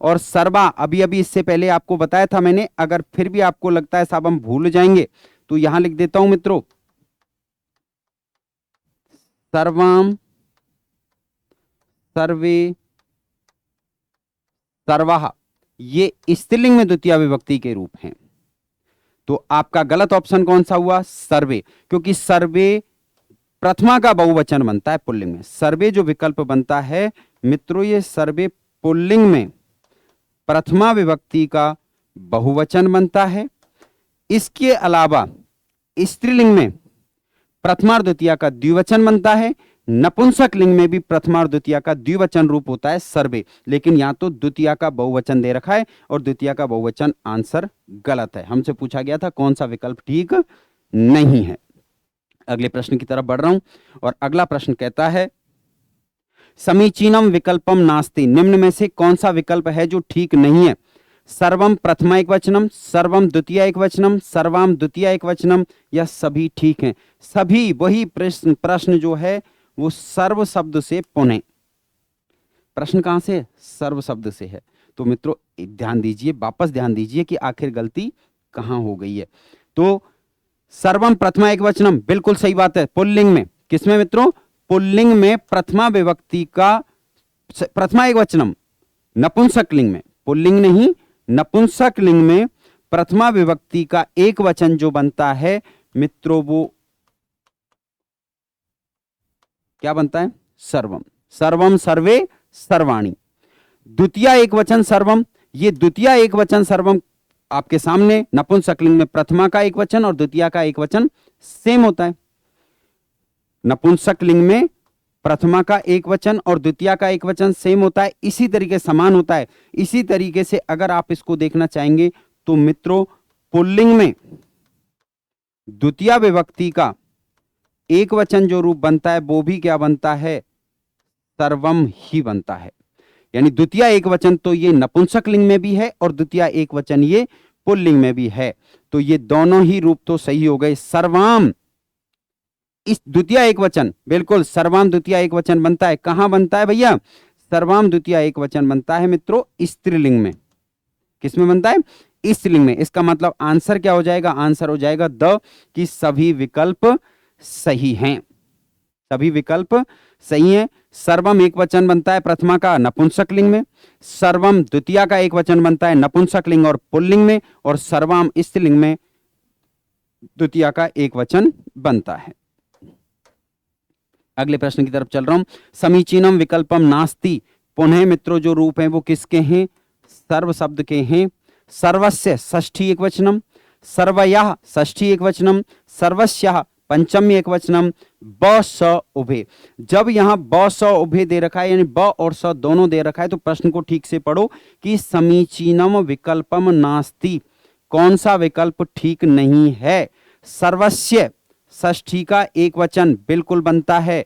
और सर्वा, अभी अभी इससे पहले आपको बताया था मैंने, अगर फिर भी आपको लगता है साहब हम भूल जाएंगे तो यहां लिख देता हूं मित्रों, सर्वाम सर्वे सर्वाः, ये स्त्रीलिंग में द्वितीया विभक्ति के रूप हैं। तो आपका गलत ऑप्शन कौन सा हुआ, सर्वे, क्योंकि सर्वे प्रथमा का बहुवचन बनता है पुल्लिंग में। सर्वे जो विकल्प बनता है मित्रों, ये सर्वे पुल्लिंग में प्रथमा विभक्ति का बहुवचन बनता है। इसके अलावा स्त्रीलिंग में प्रथमा और द्वितीया का द्विवचन बनता है, नपुंसक लिंग में भी प्रथमा और द्वितीया का द्विवचन रूप होता है सर्वे। लेकिन यहां तो द्वितीया का बहुवचन दे रखा है और द्वितीया का बहुवचन आंसर गलत है। हमसे पूछा गया था कौन सा विकल्प ठीक नहीं है। अगले प्रश्न की तरफ बढ़ रहा हूं, और अगला प्रश्न कहता है समीचीनम विकल्पम नास्ति, निम्न में से कौन सा विकल्प है जो ठीक नहीं है। सर्वम प्रथमा एक वचनम, सर्वम द्वितीय एक वचनम, सर्वाम द्वितीय एक वचनम, या सभी ठीक हैं। सभी, वही प्रश्न जो है वो सर्व शब्द से पुनः, प्रश्न कहां से, सर्व शब्द से है। तो मित्रों ध्यान दीजिए, वापस ध्यान दीजिए कि आखिर गलती कहां हो गई है। तो सर्वम प्रथमा एक वचनम बिल्कुल सही बात है, पुल्लिंग में, किसमें मित्रों, पुल्लिंग में प्रथमा विभक्ति का प्रथमा एक वचनम, नपुंसक लिंग में, पुल्लिंग नहीं नपुंसक लिंग में प्रथमा विभक्ति का एक वचन जो बनता है मित्रों वो क्या बनता है, सर्वम। सर्वम सर्वे सर्वाणी। द्वितीय एक वचन सर्वम, ये द्वितीय एक वचन सर्वम आपके सामने, नपुंसकलिंग में प्रथमा का एक वचन और द्वितीय का एक वचन सेम होता है। नपुंसकलिंग में प्रथमा का एक वचन और द्वितीय का एक वचन सेम होता है, इसी तरीके समान होता है। इसी तरीके से अगर आप इसको देखना चाहेंगे तो मित्रों पुल्लिंग में द्वितीय विभक्ति का एक वचन जो रूप बनता है वो भी क्या बनता है, सर्वम ही बनता है। यानी द्वितीय एक वचन तो ये नपुंसक लिंग में भी है और द्वितीय एक वचन ये पुल्लिंग में भी है। तो ये दोनों ही रूप तो सही हो गए। सर्वाम, इस द्वितीय एक वचन, बिल्कुल सर्वाम द्वितीय एक वचन बनता है, कहां बनता है भैया, सर्वाम द्वितीय एक वचन बनता है मित्रों स्त्रीलिंग में। किसमें बनता है, स्त्रीलिंग में। इसका मतलब आंसर क्या हो जाएगा, आंसर हो जाएगा द, कि सभी विकल्प सही हैं, सभी विकल्प सही हैं। सर्वम एक वचन बनता है प्रथमा का नपुंसक लिंग में, सर्वम द्वितीय का एक वचन बनता है नपुंसक लिंग और पुल्लिंग में, और सर्वाम स्त्रीलिंग में द्वितीय का एक वचन बनता है। अगले प्रश्न की तरफ चल रहा हूं। समीचीनम विकल्पम नास्ति, पुनः मित्रों जो रूप हैं वो किसके हैं, सर्व शब्द के हैं। सर्वस्य षष्ठी एक वचनम, सर्वयः षष्ठी एक वचनम, सर्वस्यः पंचम्य एकवचनम ब स उभे। जब यहां ब स उभे दे रखा है यानी ब और स दोनों दे रखा है तो प्रश्न को ठीक से पढ़ो कि समीचीनम विकल्पम नास्ति, कौन सा विकल्प ठीक नहीं है। सर्वस्य षष्ठी का एक वचन बिल्कुल बनता है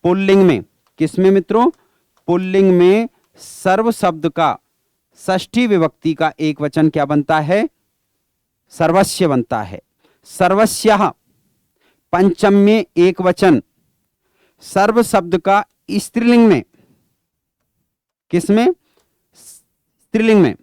पुल्लिंग में। किसमें मित्रों? पुल्लिंग में सर्व शब्द का षष्ठी विभक्ति का एक वचन क्या बनता है? सर्वस्य बनता है। सर्वस्यः पंचम्य एक वचन सर्व शब्द का स्त्रीलिंग में, किसमें? स्त्रीलिंग में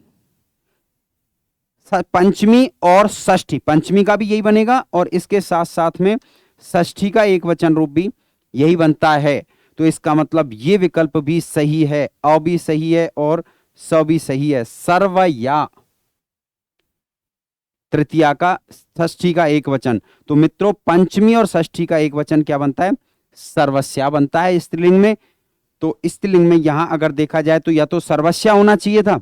पंचमी और षष्ठी, पंचमी का भी यही बनेगा और इसके साथ साथ में षष्ठी का एक वचन रूप भी यही बनता है। तो इसका मतलब ये विकल्प भी सही है, अ भी सही है और स भी सही है। सर्वया तृतीया का षष्ठी का एक वचन, तो मित्रों पंचमी और षष्ठी का एक वचन क्या बनता है? सर्वस्या बनता है स्त्रीलिंग में। तो स्त्रीलिंग में यहां अगर देखा जाए तो या तो सर्वस्या होना चाहिए था।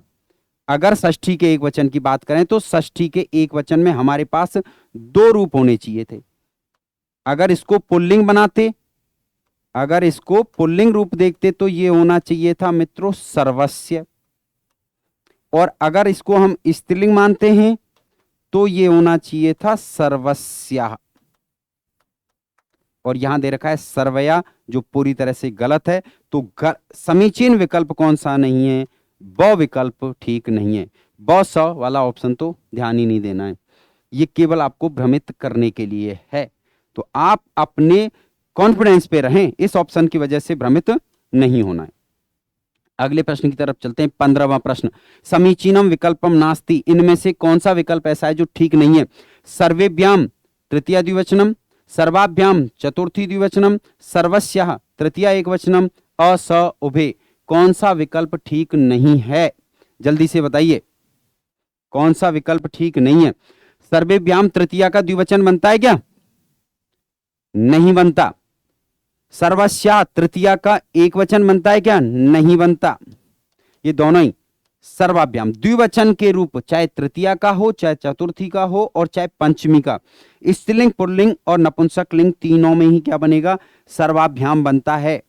अगर षष्ठी के एक वचन की बात करें तो षष्ठी के एक वचन में हमारे पास दो रूप होने चाहिए थे। अगर इसको पुल्लिंग बनाते, अगर इसको पुल्लिंग रूप देखते तो ये होना चाहिए था मित्रों सर्वस्य, और अगर इसको हम स्त्रीलिंग मानते हैं तो ये होना चाहिए था सर्वस्या, और यहां दे रखा है सर्वया जो पूरी तरह से गलत है। तो समीचीन विकल्प कौन सा नहीं है? ब विकल्प ठीक नहीं है। ब स वाला ऑप्शन तो ध्यान ही नहीं देना है, ये केवल आपको भ्रमित करने के लिए है। तो आप अपने कॉन्फिडेंस पे रहें, इस ऑप्शन की वजह से भ्रमित नहीं होना है। अगले प्रश्न की तरफ चलते हैं। 15वां प्रश्न, समीचीनम विकल्पम नास्ति, इनमें से कौन सा विकल्प ऐसा है जो ठीक नहीं है? सर्वेभ्याम तृतीया द्विवचनम, सर्वाभ्याम चतुर्थी द्विवचनम, सर्वस्यः तृतीया एकवचनम, अ स उभे। कौन सा विकल्प ठीक नहीं है? जल्दी से बताइए कौन सा विकल्प ठीक नहीं है। सर्वेभ्याम तृतीया का द्विवचन बनता है क्या? नहीं बनता। सर्वस्या तृतीया का एक वचन बनता है क्या? नहीं बनता। ये दोनों ही सर्वाभ्याम द्विवचन के रूप, चाहे तृतीया का हो, चाहे चतुर्थी का हो और चाहे पंचमी का, स्त्रीलिंग पुल्लिंग और नपुंसक लिंग तीनों में ही क्या बनेगा? सर्वाभ्याम बनता है।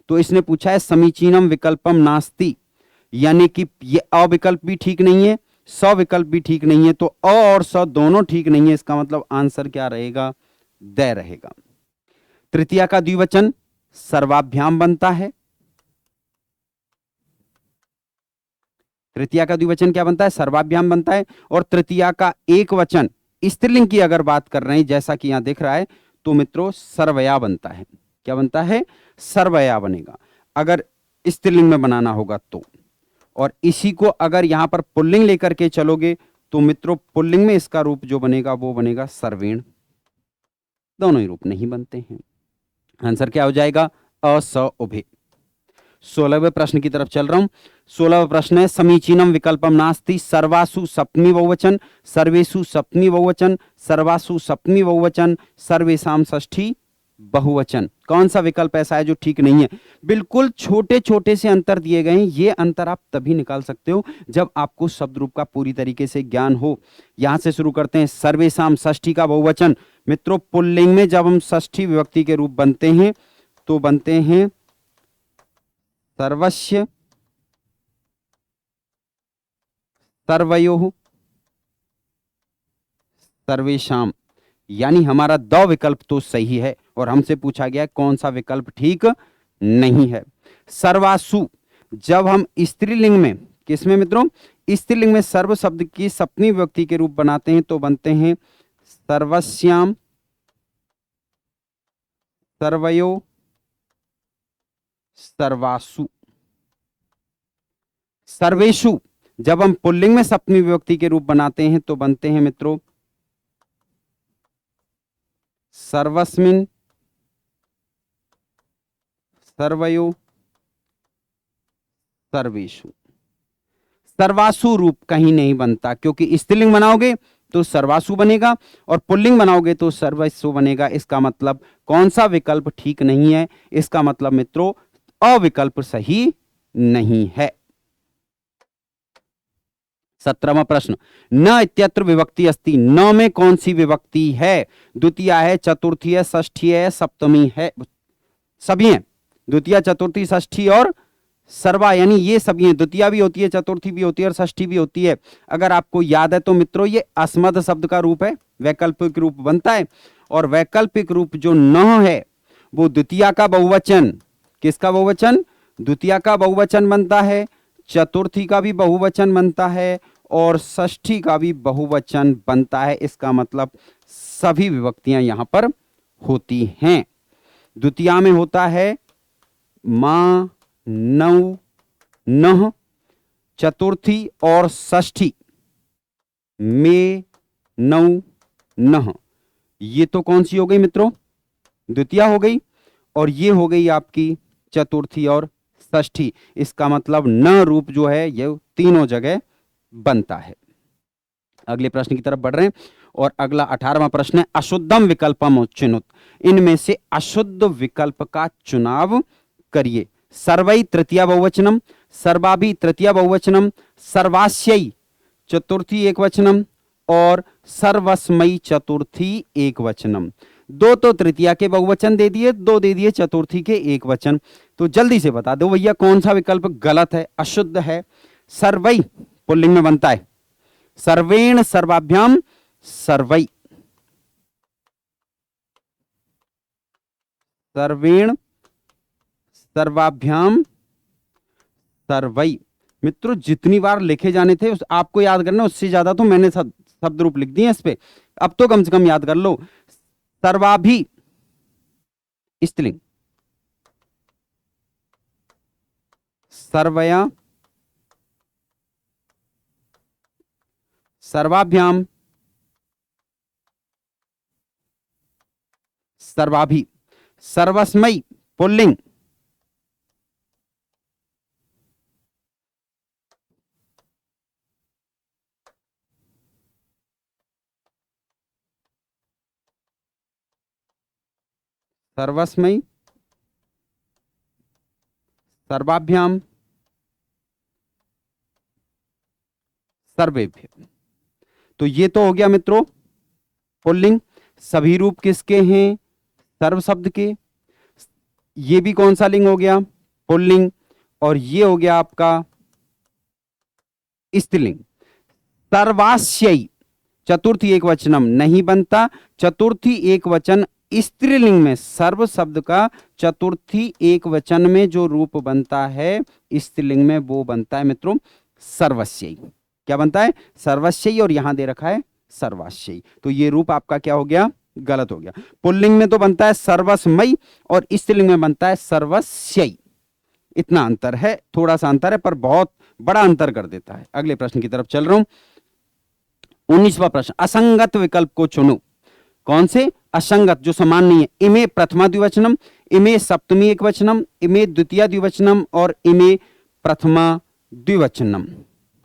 तो इसने पूछा है समीचीनम विकल्पम नास्ति, यानी कि ये अ विकल्प भी ठीक नहीं है, स विकल्प भी ठीक नहीं है, तो अ और स दोनों ठीक नहीं है। इसका मतलब आंसर क्या रहेगा? द रहेगा। तृतीया का द्विवचन सर्वाभ्याम बनता है। तृतीया का द्विवचन क्या बनता है? सर्वाभ्याम बनता है। और तृतीया का एक वचन स्त्रीलिंग की अगर बात कर रहे हैं जैसा कि यहां दिख रहा है तो मित्रों सर्वया बनता है। क्या बनता है? सर्वया बनेगा अगर स्त्रीलिंग में बनाना होगा तो। और इसी को अगर यहां पर पुल्लिंग लेकर के चलोगे तो मित्रों पुल्लिंग में इसका रूप जो बनेगा वो बनेगा सर्वेण। दोनों ही रूप नहीं बनते हैं। आंसर क्या हो जाएगा? अ स उभे। 16वें प्रश्न की तरफ चल रहा हूं। 16वां प्रश्न है समीचीनम विकल्पम नास्ति, सर्वासु सप्तमी बहुवचन, सर्वेषु सप्तमी बहुवचन, सर्वासु सप्तमी बहुवचन, सर्वेषाम षष्ठी बहुवचन। कौन सा विकल्प ऐसा है जो ठीक नहीं है? बिल्कुल छोटे छोटे से अंतर दिए गए हैं। ये अंतर आप तभी निकाल सकते हो जब आपको शब्द रूप का पूरी तरीके से ज्ञान हो। यहां से शुरू करते हैं। सर्वेषाम षष्ठी का बहुवचन मित्रों पुल्लिंग में जब हम षष्ठी विभक्ति के रूप बनते हैं तो बनते हैं सर्वस्य, सर्वयोः, सर्वेषाम, यानी हमारा द विकल्प तो सही है और हमसे पूछा गया कौन सा विकल्प ठीक नहीं है। सर्वासु जब हम स्त्रीलिंग में, किसमें मित्रों? स्त्रीलिंग में सर्व शब्द की सप्तमी विभक्ति के रूप बनाते हैं तो बनते हैं सर्वस्याम, सर्वयो, सर्वासु। सर्वेषु जब हम पुल्लिंग में सप्तमी विभक्ति के रूप बनाते हैं तो बनते हैं मित्रों सर्वस्मिन, सर्वयो, सर्वेषु। सर्वासु रूप कहीं नहीं बनता क्योंकि स्त्रीलिंग बनाओगे तो सर्वासु बनेगा और पुल्लिंग बनाओगे तो सर्वस्व बनेगा। इसका मतलब कौन सा विकल्प ठीक नहीं है? इसका मतलब मित्रों अविकल्प सही नहीं है। 17वां प्रश्न, न इत्यत्र विभक्ति अस्ति, न में कौन सी विभक्ति है? द्वितीया है, चतुर्थी है, षष्ठी है, सप्तमी है, सभी हैं। द्वितीया, चतुर्थी, षष्ठी और सर्वा, यानी ये सभी हैं। द्वितीया भी होती है, चतुर्थी भी होती है और षष्ठी भी होती है। अगर आपको याद है तो मित्रों ये अस्मद शब्द का रूप है, वैकल्पिक रूप बनता है। और वैकल्पिक रूप जो न है वो द्वितीया का बहुवचन, किसका बहुवचन? द्वितीया का बहुवचन बनता है, चतुर्थी का भी बहुवचन बनता है और षष्ठी का भी बहुवचन बनता है। इसका मतलब सभी विभक्तियां यहां पर होती हैं। द्वितीया में होता है मां, नौ, नह, चतुर्थी और षष्ठी में, नौ, नह। ये तो कौन सी हो गई मित्रों? द्वितीया हो गई। और ये हो गई आपकी चतुर्थी और षष्ठी। इसका मतलब न रूप जो है ये तीनों जगह बनता है। अगले प्रश्न की तरफ बढ़ रहे हैं और अगला 18वां प्रश्न है, अशुद्धम विकल्पम चुनुत। इनमें से अशुद्ध विकल्प का चुनाव करिए। सर्वै तृतीया बहुवचनम, सर्वाभि तृतीया बहुवचनम, सर्वास्यै चतुर्थी एकवचनम और सर्वस्मै चतुर्थी एकवचनम। दो तो तृतीया के बहुवचन दे दिए, दो दे दिए चतुर्थी के एकवचन। तो जल्दी से बता दो भैया कौन सा विकल्प गलत है, अशुद्ध है? सर्वै पुल्लिंग में बनता है, सर्वेण सर्वाभ्याम सर्वै, सर्वेण सर्वाभ्याम सर्वै। मित्रों जितनी बार लिखे जाने थे आपको याद करना, उससे ज्यादा तो मैंने शब्द रूप लिख दिए इस पे। अब तो कम से कम याद कर लो। सर्वाभि स्त्रीलिंग, सर्वया, सर्वाभ्याम, सर्वाभि, सर्वस्मै पुल्लिंग, सर्वस्मै, सर्वाभ्याम, सर्वेभ्य। तो ये तो हो गया मित्रों पुल्लिंग। सभी रूप किसके हैं? सर्व शब्द के। ये भी कौन सा लिंग हो गया? पुल्लिंग। और ये हो गया आपका स्त्रीलिंग। सर्वास्यै चतुर्थी एक वचनम नहीं बनता। चतुर्थी एक वचन स्त्रीलिंग में सर्व शब्द का चतुर्थी एक वचन में जो रूप बनता है स्त्रीलिंग में वो बनता है मित्रों सर्वस्यै। क्या बनता है? सर्वस्यै। और यहां दे रखा है सर्वास्यै। तो ये रूप आपका क्या हो गया? गलत हो गया। पुल्लिंग में तो बनता है सर्वस्मै और स्त्रीलिंग में बनता है सर्वस्यै। इतना अंतर है, थोड़ा सा अंतर है पर बहुत बड़ा अंतर कर देता है। अगले प्रश्न की तरफ चल रहा हूं। 19वां प्रश्न, असंगत विकल्प को चुनो। कौन से? असंगत, जो समान नहीं है। इमे प्रथमा द्विवचनम, इमे सप्तमी एकवचनम, इमे द्वितीया द्विवचनम और इमे प्रथमा द्विवचनम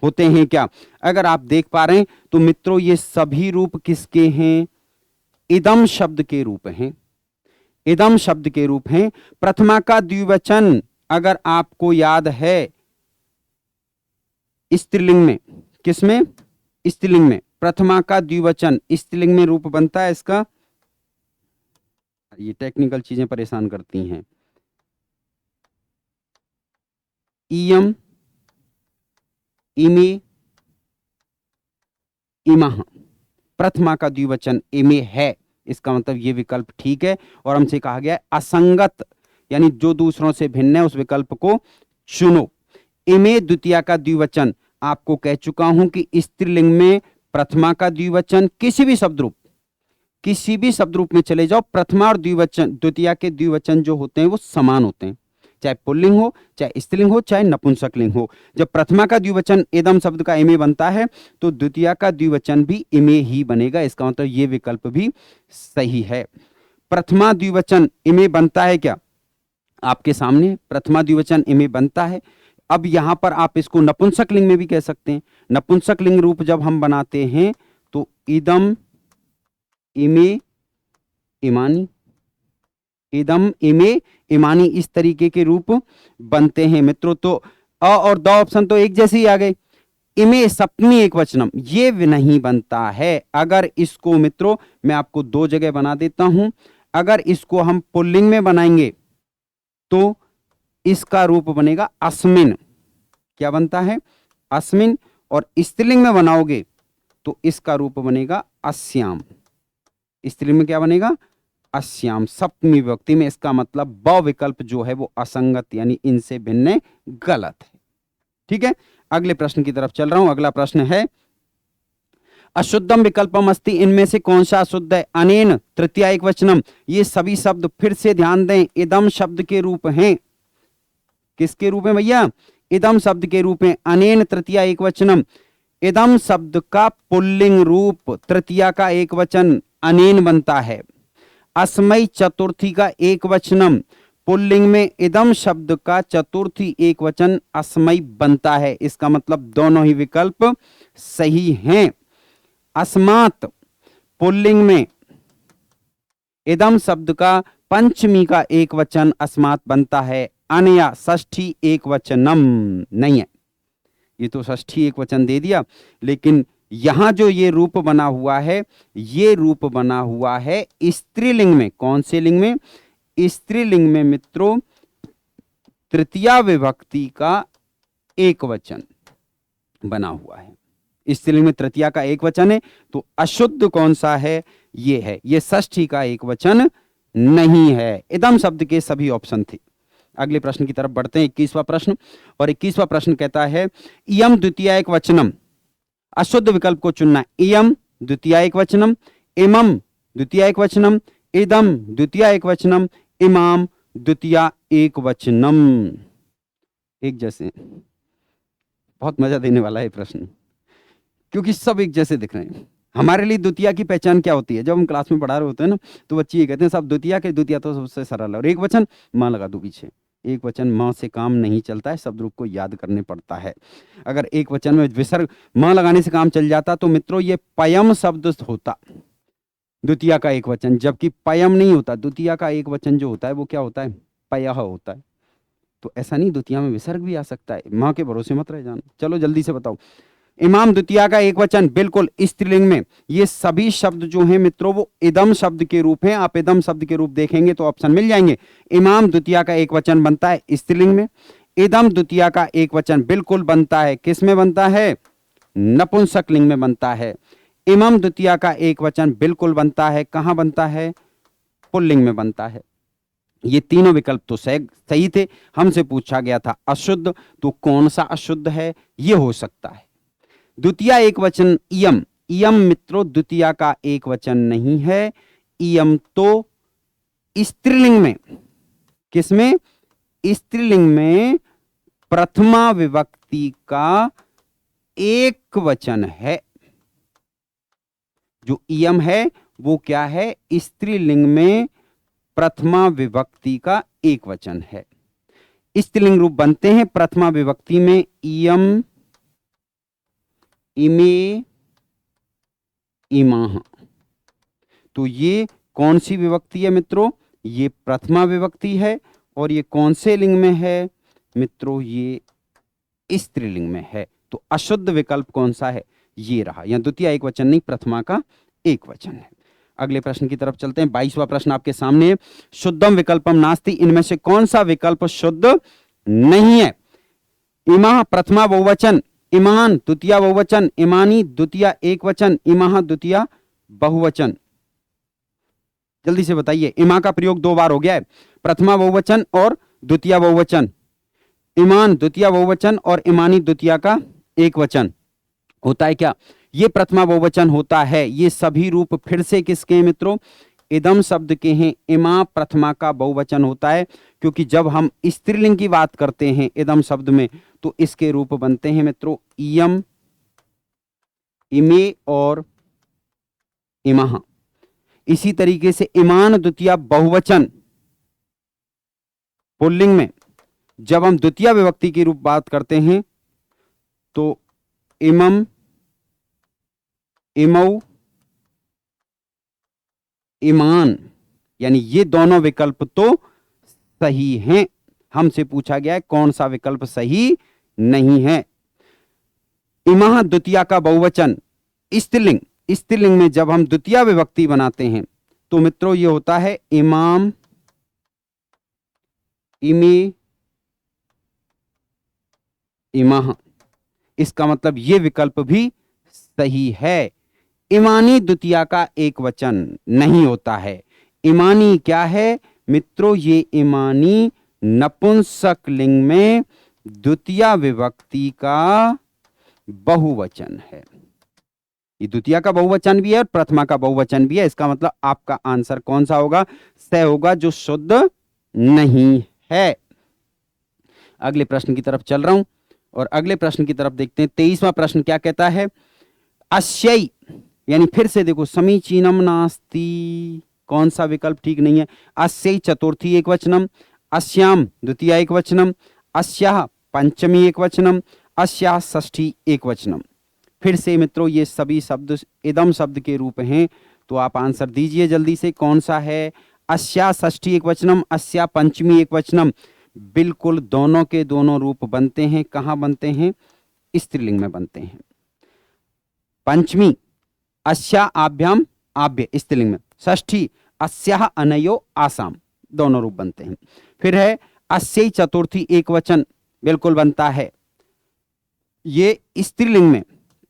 होते हैं क्या? अगर आप देख पा रहे हैं तो मित्रों ये सभी रूप किसके हैं? इदम शब्द के रूप हैं। इदम शब्द के रूप हैं। प्रथमा का द्विवचन अगर आपको याद है स्त्रीलिंग में, किसमें? स्त्रीलिंग में प्रथमा का द्विवचन स्त्रीलिंग में रूप बनता है इसका। ये टेक्निकल चीजें परेशान करती हैं। इयम, इमे, इमः। प्रथमा का द्विवचन इमे है, इसका मतलब ये विकल्प ठीक है। और हमसे कहा गया है असंगत यानी जो दूसरों से भिन्न है उस विकल्प को चुनो। इमे द्वितीया का द्विवचन, आपको कह चुका हूं कि स्त्रीलिंग में प्रथमा का द्विवचन किसी भी शब्द रूप, किसी भी शब्द रूप में चले जाओ, प्रथमा और द्विवचन द्वितीया के द्विवचन जो होते हैं वो समान होते हैं। चाहे पुल्लिंग हो, चाहे स्त्रीलिंग हो, चाहे नपुंसकलिंग हो। जब प्रथमा का द्विवचन इदम शब्द का इमे बनता है तो द्वितीया का द्विवचन भी इमे ही बनेगा। इसका मतलब ये विकल्प भी सही है। प्रथमा द्विवचन इमे बनता है क्या? आपके सामने प्रथमा द्विवचन इमे बनता है। अब यहां पर आप इसको नपुंसकलिंग में भी कह सकते हैं। नपुंसकलिंग रूप जब हम बनाते हैं तो इदम, इमे, इमानी, इदम, इमे, इमानी, इस तरीके के रूप बनते हैं मित्रों। तो अ और द ऑप्शन तो एक जैसे ही आ गए। इमे सप्तमी एकवचनम, ये नहीं बनता है। अगर इसको मित्रों मैं आपको दो जगह बना देता हूं, अगर इसको हम पुल्लिंग में बनाएंगे तो इसका रूप बनेगा अस्मिन। क्या बनता है? अस्मिन। और स्त्रीलिंग में बनाओगे तो इसका रूप बनेगा अस्याम। स्त्रीलिंग में क्या बनेगा? अस्याम। सप्तमी विभक्ति में इसका मतलब ब विकल्प जो है वो असंगत यानी इनसे भिन्न गलत है। ठीक है, अगले प्रश्न की तरफ चल रहा हूं। अगला प्रश्न है अशुद्धम विकल्पम अस्ति, इनमें से कौन सा अशुद्ध है? अनेन तृतीया एकवचनम, ये सभी शब्द फिर से ध्यान दें इदम शब्द के रूप हैं। किसके रूप में भैया? इदम शब्द के रूप में। अनेन तृतीया एकवचनम, इदम शब्द का पुल्लिंग रूप तृतीया का एकवचन अनेन बनता है। अस्मयी चतुर्थी का एकवचनम, पुल्लिंग में इदम शब्द का चतुर्थी एकवचन अस्मयी बनता है। इसका मतलब दोनों ही विकल्प सही हैं। अस्मात्, पुल्लिंग में इदम शब्द का पंचमी का एकवचन अस्मात् बनता है। अनया षष्ठी एकवचनम नहीं है, ये तो षष्ठी एकवचन दे दिया, लेकिन यहां जो ये रूप बना हुआ है, ये रूप बना हुआ है स्त्रीलिंग में। कौन से लिंग में? स्त्रीलिंग में मित्रों, तृतीया विभक्ति का एकवचन बना हुआ है। स्त्रीलिंग में तृतीया का एकवचन है, तो अशुद्ध कौन सा है? ये है, ये षष्ठी का एकवचन नहीं है। इदम शब्द के सभी ऑप्शन थे। अगले प्रश्न की तरफ बढ़ते हैं, 21वां प्रश्न। और 21वां प्रश्न कहता है इयम द्वितीया एकवचनम, अशुद्ध विकल्प को चुनना है। इयम द्वितीया एकवचनम, इमम द्वितीया एकवचनम, इदम द्वितीया एकवचनम, इमाम द्वितीया एकवचनम। एक जैसे, बहुत मजा देने वाला है प्रश्न, क्योंकि सब एक जैसे दिख रहे हैं। हमारे लिए द्वितीया की पहचान क्या होती है? जब हम क्लास में पढ़ा रहे होते हैं ना, तो बच्चे ये कहते हैं सब द्वितीया के, द्वितीया तो सबसे सरल है। और एक वचन मां लगा दो पीछे, एक वचन मां से काम नहीं चलता है, शब्द रूप को याद करने पड़ता है। अगर एक वचन में विसर्ग मां लगाने से काम चल जाता तो मित्रों ये पयम शब्द होता द्वितीया का एक वचन, जबकि पयम नहीं होता। द्वितीया का एक वचन जो होता है वो क्या होता है? पयः होता है। तो ऐसा नहीं, द्वितीया में विसर्ग भी आ सकता है। मां के भरोसे मत रह जाना। चलो जल्दी से बताओ। इमाम द्वितीया का एक वचन बिल्कुल स्त्रीलिंग में। ये सभी शब्द जो हैं मित्रों वो इदम शब्द के रूप हैं। आप इदम शब्द के रूप देखेंगे तो ऑप्शन मिल जाएंगे। इमाम द्वितीया का एक वचन बनता है स्त्रीलिंग में। इदम द्वितीया का एक वचन बिल्कुल बनता है, किस में बनता है? नपुंसकलिंग में बनता है। इमम द्वितीया का एक वचन बिल्कुल बनता है, कहां बनता है? पुल्लिंग में बनता है। ये तीनों विकल्प तो सही थे। हमसे पूछा गया था अशुद्ध, तो कौन सा अशुद्ध है? ये हो सकता है द्वितीया एक वचन इयम। इयम मित्रों द्वितीया का एक वचन नहीं है। इयम तो स्त्रीलिंग में, किसमें? स्त्रीलिंग में प्रथमा विभक्ति का एक वचन है। जो इयम है वो क्या है? स्त्रीलिंग में प्रथमा विभक्ति का एक वचन है। स्त्रीलिंग रूप बनते हैं प्रथमा विभक्ति में इयम, इमे, इमाह। तो ये कौन सी विभक्ति है मित्रों? ये प्रथमा विभक्ति है। और ये कौन से लिंग में है मित्रों? ये स्त्रीलिंग में है। तो अशुद्ध विकल्प कौन सा है? ये रहा। यहां द्वितीया एक वचन नहीं, प्रथमा का एक वचन है। अगले प्रश्न की तरफ चलते हैं। 22वां प्रश्न आपके सामने है। शुद्धम विकल्पम नास्ति, इनमें से कौन सा विकल्प शुद्ध नहीं है? इमाह प्रथमा बहुवचन, इमान द्वितीया बहुवचन, इमानी द्वितीया एक वचन, इमाह द्वितीया बहुवचन। जल्दी से बताइए। इमा का प्रयोग दो बार हो गया है, प्रथमा बहुवचन और द्वितीया बहुवचन। इमान द्वितीया बहुवचन और इमानी द्वितीया का एक वचन होता है क्या? ये प्रथमा बहुवचन होता है। ये सभी रूप फिर से किसके हैं मित्रों? इदम शब्द के हैं। इमा प्रथमा का बहुवचन होता है, क्योंकि जब हम स्त्रीलिंग की बात करते हैं इदम शब्द में तो इसके रूप बनते हैं मित्रों इयम, इमे और इमाह। इसी तरीके से इमान द्वितीया बहुवचन पुल्लिंग में जब हम द्वितीय विभक्ति की रूप बात करते हैं तो इमम, इमौ, ईमान, यानी ये दोनों विकल्प तो सही हैं। हमसे पूछा गया है कौन सा विकल्प सही नहीं है। इमः द्वितीया का बहुवचन स्त्रीलिंग, स्त्रीलिंग में जब हम द्वितीया विभक्ति बनाते हैं तो मित्रों ये होता है इमाम, इमे, इमः। इसका मतलब ये विकल्प भी सही है। इमानी द्वितीया का एक वचन नहीं होता है। इमानी क्या है मित्रों? ये इमानी नपुंसक लिंग में द्वितीया विभक्ति का बहुवचन है। ये द्वितीया का बहुवचन भी है और प्रथमा का बहुवचन भी है। इसका मतलब आपका आंसर कौन सा होगा? स होगा, जो शुद्ध नहीं है। अगले प्रश्न की तरफ चल रहा हूं और अगले प्रश्न की तरफ देखते हैं। 23वां प्रश्न क्या कहता है? अस्यै, यानी फिर से देखो, समीचीनम नास्ति, कौन सा विकल्प ठीक नहीं है? अस्यै चतुर्थी एक वचनम, अस्याम द्वितीया एक वचनम, अस्याह पंचमी एक वचनम, अस्याह षष्ठी एक वचनम। फिर से मित्रों ये सभी शब्द इदम शब्द के रूप हैं, तो आप आंसर दीजिए जल्दी से, कौन सा है? अस्या षष्ठी एक वचनम, अस्या पंचमी एक वचनम। बिल्कुल दोनों के दोनों रूप बनते हैं। कहां बनते हैं? स्त्रीलिंग में बनते हैं। पंचमी अस्या आभ्याम आभ्य स्त्रीलिंग में, षष्ठी अस्याह अनयो आसाम, दोनों रूप बनते हैं। फिर है अस्यै चतुर्थी एक वचन, बिल्कुल बनता है। ये स्त्रीलिंग में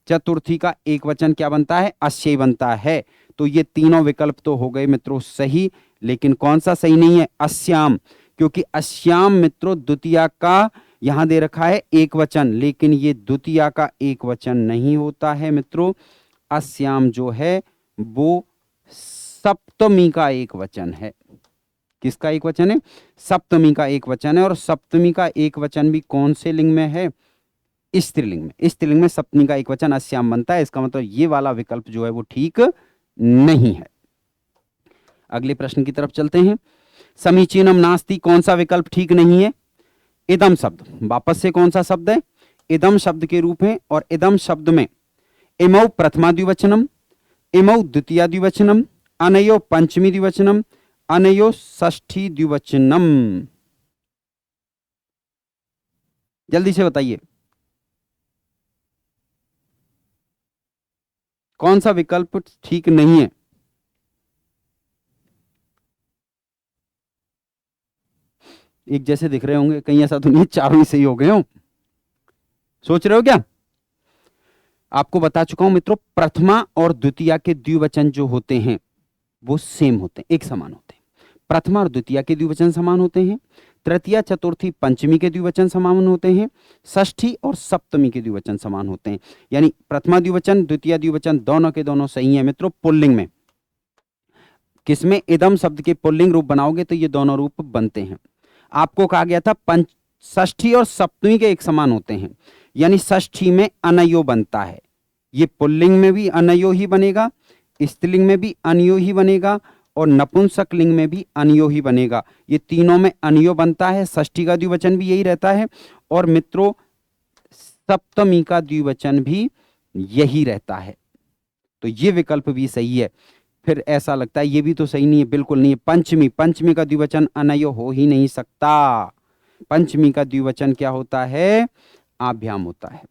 चतुर्थी का एक वचन क्या बनता है? अस्यै बनता है। तो ये तीनों विकल्प तो हो गए मित्रों सही, लेकिन कौन सा सही नहीं है? अस्याम, क्योंकि अस्याम मित्रों द्वितीया का यहां दे रखा है एक वचन, लेकिन ये द्वितीया का एक वचन नहीं होता है मित्रों। अस्याम जो है वो सप्तमी का एक वचन है। किसका एक वचन है? सप्तमी का एक वचन है। और सप्तमी का एक वचन भी कौन से लिंग में है? स्त्रीलिंग में। स्त्रीलिंग में सप्तमी का एक वचन अस्याम बनता है। इसका मतलब ये वाला विकल्प जो है वो ठीक नहीं है। अगले प्रश्न की तरफ चलते हैं। समीचीनम नास्ति, कौन सा विकल्प ठीक नहीं है? इदम शब्द, वापस से कौन सा शब्द है? इदम शब्द के रूप है। और इदम शब्द में इमौ प्रथमा द्विवचनम, इमौ द्वितीया द्विवचनम, अनयो पंचमी द्विवचनम, अनयो षष्ठी द्विवचनम। जल्दी से बताइए कौन सा विकल्प ठीक नहीं है? एक जैसे दिख रहे होंगे, कहीं ऐसा तो नहीं चारों ही सही हो गए हो? सोच रहे हो क्या? आपको बता चुका हूं मित्रों, प्रथमा और द्वितीया के द्विवचन जो होते हैं वो सेम होते हैं, एक समान होते हैं। प्रथमा और द्वितीया के द्विवचन समान होते हैं। तृतीया चतुर्थी पंचमी के द्विवचन समान होते हैं। षष्ठी और सप्तमी के द्विवचन समान होते हैं। यानी प्रथमा द्विवचन द्वितीय द्विवचन दोनों के दोनों सही है मित्रों पुल्लिंग में। किसमें? इदम शब्द के पुल्लिंग रूप बनाओगे तो ये दोनों रूप बनते हैं। आपको कहा गया था षष्ठी और सप्तमी के एक समान होते हैं, यानी षष्ठी में अनयो बनता है। ये पुल्लिंग में भी अनयो ही बनेगा, स्त्रीलिंग में भी अनयो ही बनेगा और नपुंसक लिंग में भी अनयो ही बनेगा। ये तीनों में अनयो बनता है। षष्ठी का द्विवचन भी यही रहता है और मित्रों सप्तमी का द्विवचन भी यही रहता है। तो ये विकल्प भी सही है। फिर ऐसा लगता है ये भी तो सही नहीं है, बिल्कुल नहीं है। पंचमी, पंचमी का द्विवचन अनयो हो ही नहीं सकता। पंचमी का द्विवचन क्या होता है? आभ्याम होता है।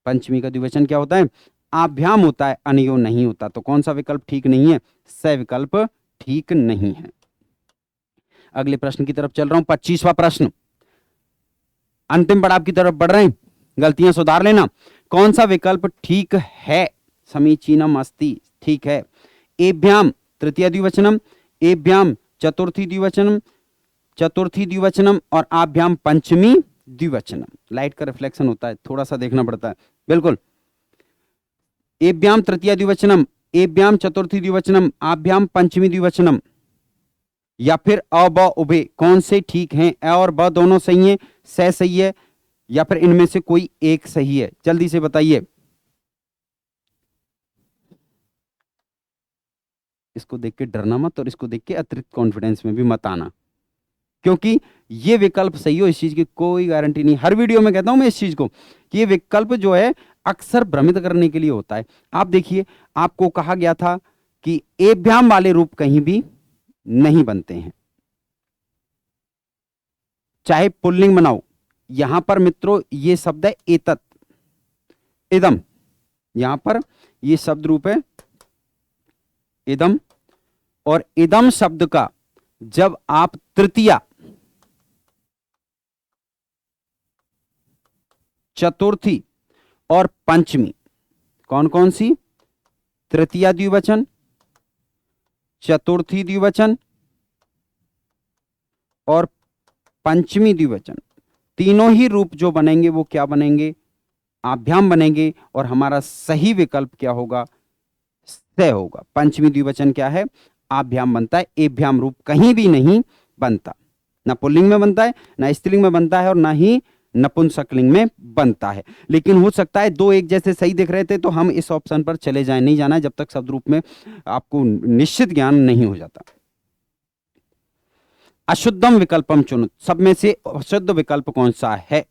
पंचमी का द्विवचन क्या होता है? आभ्याम होता है, अनयो नहीं होता। तो कौन सा विकल्प ठीक नहीं है? स विकल्प ठीक नहीं है। अगले प्रश्न की तरफ चल रहा हूं। 25वां प्रश्न, अंतिम पड़ाव की तरफ बढ़ रहे हैं, गलतियां सुधार लेना। कौन सा विकल्प ठीक है? समीचीनम अस्ति, ठीक है। एभ्याम तृतीय द्विवचनम, एभ्याम चतुर्थी द्विवचनम, चतुर्थी द्विवचनम और आभ्याम पंचमी द्विवचनम। लाइट का रिफ्लेक्शन होता है, थोड़ा सा देखना पड़ता है। बिल्कुल, एभ्याम तृतीय द्विवचनम, एभ्याम चतुर्थी द्विवचनम, आभ्याम पंचमी द्विवचनम, या फिर अ ब उभे, कौन से ठीक हैं? अ और ब दोनों सही हैं, स सही है, या फिर इनमें से कोई एक सही है? जल्दी से बताइए। इसको देख के डरना मत और इसको देख के अतिरिक्त कॉन्फिडेंस में भी मत आना, क्योंकि ये विकल्प सही हो इस चीज की कोई गारंटी नहीं। हर वीडियो में कहता हूं मैं इस चीज को कि ये विकल्प जो है अक्सर भ्रमित करने के लिए होता है। आप देखिए, आपको कहा गया था कि एभ्याम वाले रूप कहीं भी नहीं बनते हैं, चाहे पुल्लिंग बनाओ। यहां पर मित्रों ये शब्द है एतत्, इदम, यहां पर ये शब्द रूप है इदम, और इदम शब्द का जब आप तृतीया, चतुर्थी और पंचमी, कौन कौन सी, तृतीया द्विवचन, चतुर्थी द्विवचन और पंचमी द्विवचन, तीनों ही रूप जो बनेंगे वो क्या बनेंगे, आभ्याम बनेंगे, और हमारा सही विकल्प क्या होगा, से होगा। पंचमी द्विवचन क्या है, आभ्याम बनता है, एभ्याम रूप कहीं भी नहीं बनता, ना पुल्लिंग में बनता है, ना स्त्रीलिंग में बनता है, और ना ही नपुंसकलिंग में बनता है। लेकिन हो सकता है दो एक जैसे सही दिख रहे थे तो हम इस ऑप्शन पर चले जाएं, नहीं जाना है जब तक शब्द रूप में आपको निश्चित ज्ञान नहीं हो जाता। अशुद्धम विकल्पम चुनो, सब में से अशुद्ध विकल्प कौन सा है,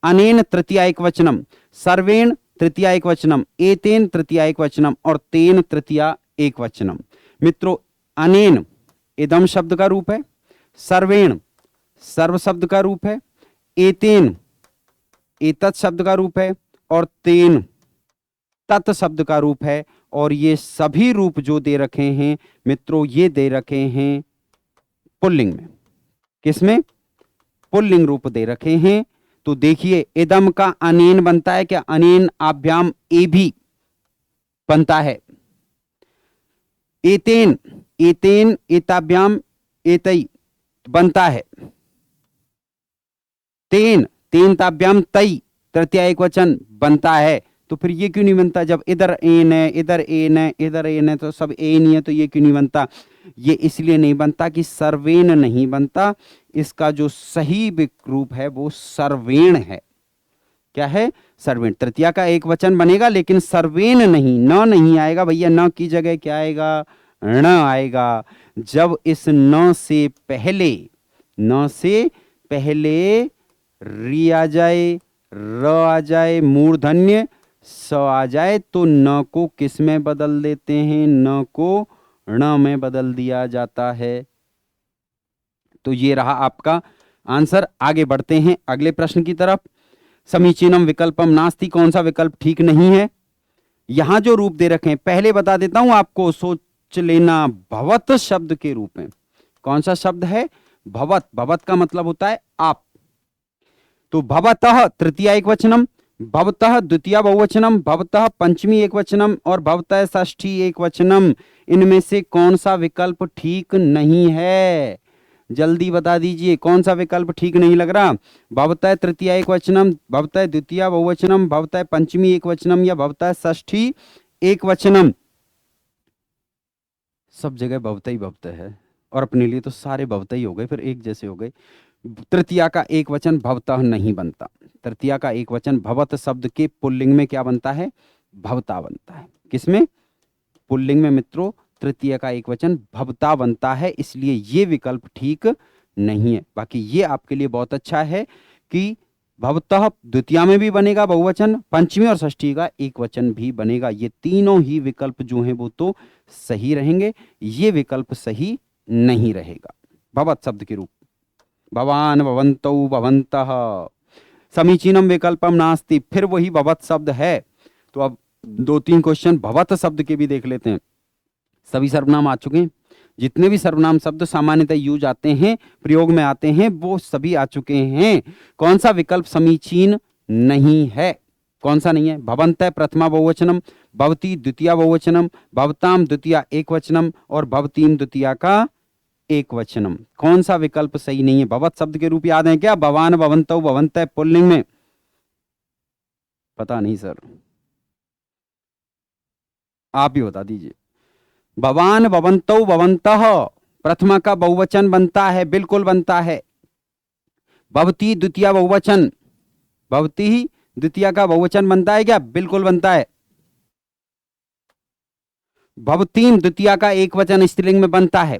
अनेन तृतीया एक वचनम, सर्वेण तृतीया एक वचनम, एतेन तृतीया एक वचनम और तेन तृतीया एक वचनम। मित्रों, अनेन इदम शब्द का रूप है, सर्वेण सर्व शब्द का रूप है, एतेन एतत् शब्द का रूप है, और तेन तत् शब्द का रूप है। और ये सभी रूप जो दे रखे हैं मित्रों, ये दे रखे हैं पुल्लिंग में। किसमें, पुल्लिंग रूप दे रखे हैं। तो देखिए, इदम का अनेन बनता है क्या, अनेन आभ्याम ए भी बनता है, एतेन एतेन एताभ्याम एतई बनता है, तेन तेन ताभ्याम तई तृतीया एक वचन बनता है। तो फिर ये क्यों नहीं बनता, जब इधर एन है, इधर एन है, इधर एन है, तो सब एन ही है, तो ये क्यों नहीं बनता, ये इसलिए नहीं बनता कि सर्वेण नहीं बनता, इसका जो सही रूप है वो सर्वेण है। क्या है, सर्वेण। तृतीया का एक वचन बनेगा लेकिन सर्वेण नहीं, न नहीं आएगा भैया, न की जगह क्या आएगा, ण आएगा। जब इस न से पहले री आ जाए, र आ जाए, मूर्धन्य स आ जाए, तो न को किस में बदल देते हैं, न को ण में बदल दिया जाता है। तो ये रहा आपका आंसर। आगे बढ़ते हैं अगले प्रश्न की तरफ। समीचीनम विकल्पम नास्ति, कौन सा विकल्प ठीक नहीं है। यहां जो रूप दे रखे हैं पहले बता देता हूं आपको, सोच लेना, भवत शब्द के रूप में। कौन सा शब्द है, भवत। भवत का मतलब होता है आप। तो भवतः तृतीया एक वचनम, भवतः द्वितीया बहुवचनम, भवतः पंचमी एक वचनम और भवतः षष्ठी एक वचनम, इनमें से कौन सा विकल्प ठीक नहीं है, जल्दी बता दीजिए, कौन सा विकल्प ठीक नहीं लग रहा। भवतः तृतीया एक वचनम, भवतः द्वितीया बहुवचनम, भवतः पंचमी एक वचनम या भवतः षष्ठी एक वचनम। सब जगह भवतः ही भवतः है, और अपने लिए तो सारे भवतः ही हो गए, फिर एक जैसे हो गए। तृतीया का एक वचन भवतः नहीं बनता। तृतीया का एक वचन भवत शब्द के पुल्लिंग में क्या बनता है, भवता बनता है। किसमें, पुल्लिंग में मित्रों तृतीया का एक वचन भवता बनता है, इसलिए ये विकल्प ठीक नहीं है। बाकी ये आपके लिए बहुत अच्छा है कि भवतः द्वितीया में भी बनेगा बहुवचन, पंचमी और षष्ठी का एक वचन भी बनेगा। ये तीनों ही विकल्प जो हैं वो तो सही रहेंगे, ये विकल्प सही नहीं रहेगा। भवत शब्द के रूप, भवान भवन्तौ भवन्तः, समीचीनम विकल्पम नास्ति, फिर वही भवत शब्द है। तो अब दो तीन क्वेश्चन भवत शब्द के भी देख लेते हैं। सभी सर्वनाम आ चुके हैं, जितने भी सर्वनाम शब्द सामान्यतः यूज आते हैं, प्रयोग में आते हैं, वो सभी आ चुके हैं। कौन सा विकल्प समीचीन नहीं है, कौन सा नहीं है, भवन्तः प्रथमा बहुवचनम, भवती द्वितीया बहुवचनम, भवताम द्वितीया एक वचनम और भवतीम द्वितीया का एक वचनम। कौन सा विकल्प सही नहीं है। भवत शब्द के रूप याद है क्या, भवान भवन्तौ भवन्तः पुल्लिंग में, पता नहीं सर, आप ही बता दीजिए। भवान भवन्तौ भवन्तः प्रथमा का बहुवचन बनता है, बिल्कुल बनता है। भवती द्वितीया बहुवचन, भवती ही द्वितीया का बहुवचन बनता है क्या, बिल्कुल बनता है। भवतीम द्वितीया का एक वचन स्त्रीलिंग में बनता है।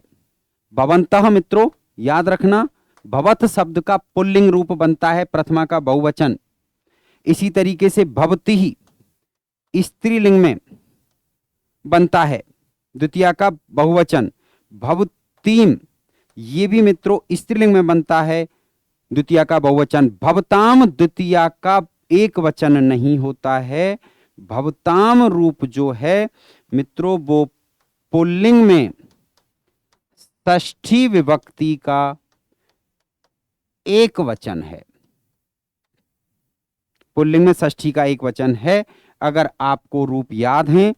भवन्तः मित्रों याद रखना, भवत शब्द का पुल्लिंग रूप बनता है, प्रथमा का बहुवचन। इसी तरीके से भवती ही स्त्रीलिंग में बनता है, द्वितीया का बहुवचन। भवतीम ये भी मित्रों स्त्रीलिंग में बनता है, द्वितीया का बहुवचन। भवताम द्वितीया का एक वचन नहीं होता है, भवताम रूप जो है मित्रों वो पुल्लिंग में षष्ठी विभक्ति का एक वचन है। पुल्लिंग में षष्ठी का एक वचन है। अगर आपको रूप याद हैं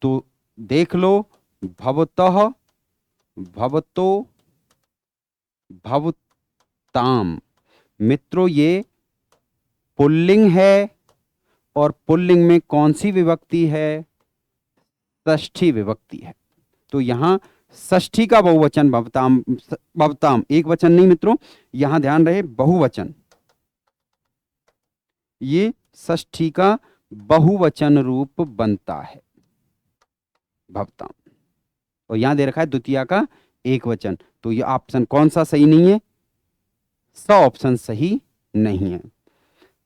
तो देख लो, भवतः, भवतो, भवताम। मित्रों ये पुल्लिंग है और पुल्लिंग में कौन सी विभक्ति है? षष्ठी विभक्ति है। तो यहां षष्ठी का बहुवचन भवताम, भवताम एक वचन नहीं मित्रों, यहां ध्यान रहे बहुवचन, ये षष्ठी का बहुवचन रूप बनता है भवताम। और यहां दे रखा है द्वितीया का एक वचन, तो ये ऑप्शन कौन सा सही नहीं है? स ऑप्शन सही नहीं है।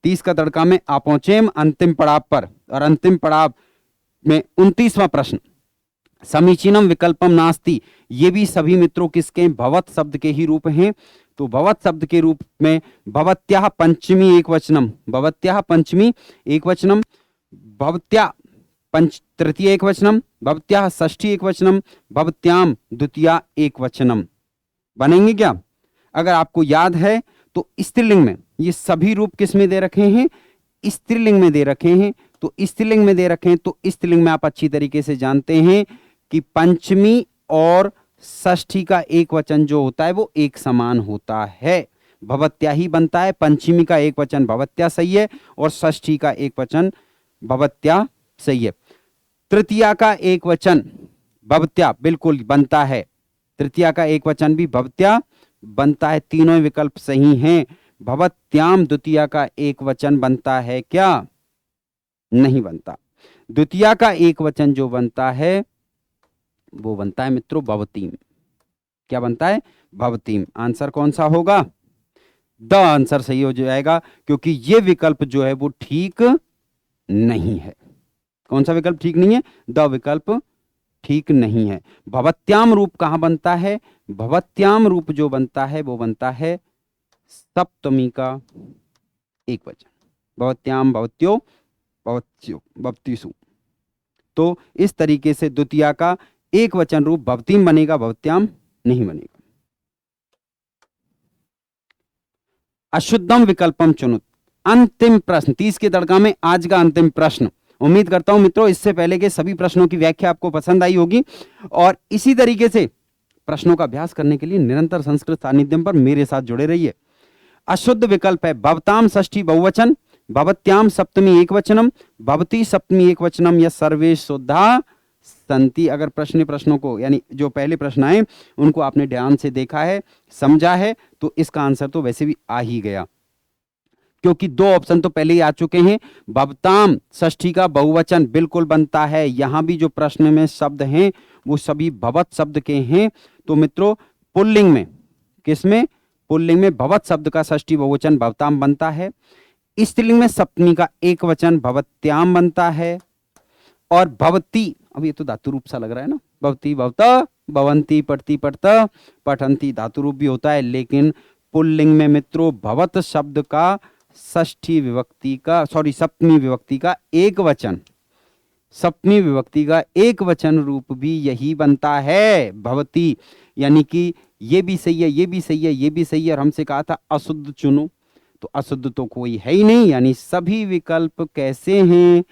30 का तड़का में आप पहुंचे अंतिम पड़ाव पर, और अंतिम पड़ाव में 29वां प्रश्न, समीचीनम विकल्पम नास्ति। ये भी सभी मित्रों किसके? भवत शब्द के ही रूप हैं। तो भवत शब्द के रूप में भवत्याः पंचमी एक वचनम, भवत्याः पंचमी एक वचनम, भवत्या तृतीय एक वचनम, भवत्याः षष्ठी एक वचनम, भवत्याम द्वितीया एक वचनम बनेंगे क्या? अगर आपको याद है तो स्त्रीलिंग में ये सभी रूप किस में दे रखे हैं? स्त्रीलिंग में दे रखे हैं। तो स्त्रीलिंग में दे रखे हैं तो स्त्रीलिंग में आप अच्छी तरीके से जानते हैं कि पंचमी और षष्ठी का एक वचन जो होता है वो एक समान होता है, भवत्या ही बनता है। पंचमी का एक वचन भवत्या सही है और षष्ठी का एक वचन भवत्या सही है। तृतीया का एक वचन भवत्या बिल्कुल बनता है, तृतीया का एक वचन भी भवत्या बनता है। तीनों विकल्प सही हैं। भवत्याम द्वितीया का एक वचन बनता है क्या? नहीं बनता। द्वितीया का एक वचन जो बनता है वो बनता है मित्रों भवतीम। क्या बनता है? भवतीम। आंसर कौन सा होगा? द आंसर सही हो जाएगा, क्योंकि ये विकल्प जो है वो ठीक नहीं है। कौन सा विकल्प ठीक नहीं है? द विकल्प ठीक नहीं है। भवत्याम रूप कहां बनता है? भवत्याम रूप जो बनता है वो बनता है सप्तमी का एक वचन, भवत्याम, भवत्यो, भवत्यो, भवतीसु। तो इस तरीके से द्वितीया का एक वचन रूप भवतीम बनेगा, भवत्याम नहीं बनेगा। अशुद्धम विकल्पम चुनुत। अंतिम प्रश्न 30 के दड़का में आज का अंतिम प्रश्न। उम्मीद करता हूं मित्रों इससे पहले के सभी प्रश्नों की व्याख्या आपको पसंद आई होगी, और इसी तरीके से प्रश्नों का अभ्यास करने के लिए निरंतर संस्कृत सानिध्यम पर मेरे साथ जुड़े रहिए। अशुद्ध विकल्प है भवताम षष्ठी बहुवचन, भवत्याम सप्तमी एक वचनम, भवती सप्तमी एक वचनम, या सर्वे शुद्धा संति। अगर प्रश्नों को यानी जो पहले प्रश्न आए उनको आपने ध्यान से देखा है, समझा है, तो इसका आंसर तो वैसे भी आ ही गया, क्योंकि दो ऑप्शन तो पहले ही आ चुके हैं। भवताम षष्ठी का बहुवचन बिल्कुल बनता है। यहां भी जो प्रश्न में शब्द हैं वो सभी भवत शब्द के हैं। तो मित्रों पुल्लिंग में, किसमें? पुल्लिंग में भवत शब्द का षष्ठी बहुवचन भवताम बनता है। स्त्रीलिंग में सप्तमी का एक वचन भवत्याम बनता है। और भवती, अब ये तो धातु रूप सा लग रहा है ना, भवती, भवता, भवंती, पठती, पठता, पठंती धातु रूप भी होता है, लेकिन पुल्लिंग में मित्रों भवत शब्द का षष्ठी विभक्ति का, सप्तमी विभक्ति का एक वचन, सप्तमी विभक्ति का एक वचन रूप भी यही बनता है, भवती। यानी कि ये भी सही है, ये भी सही है, ये भी सही है, और हमसे कहा था अशुद्ध चुनो, तो अशुद्ध तो कोई है ही नहीं, यानी सभी विकल्प कैसे हैं?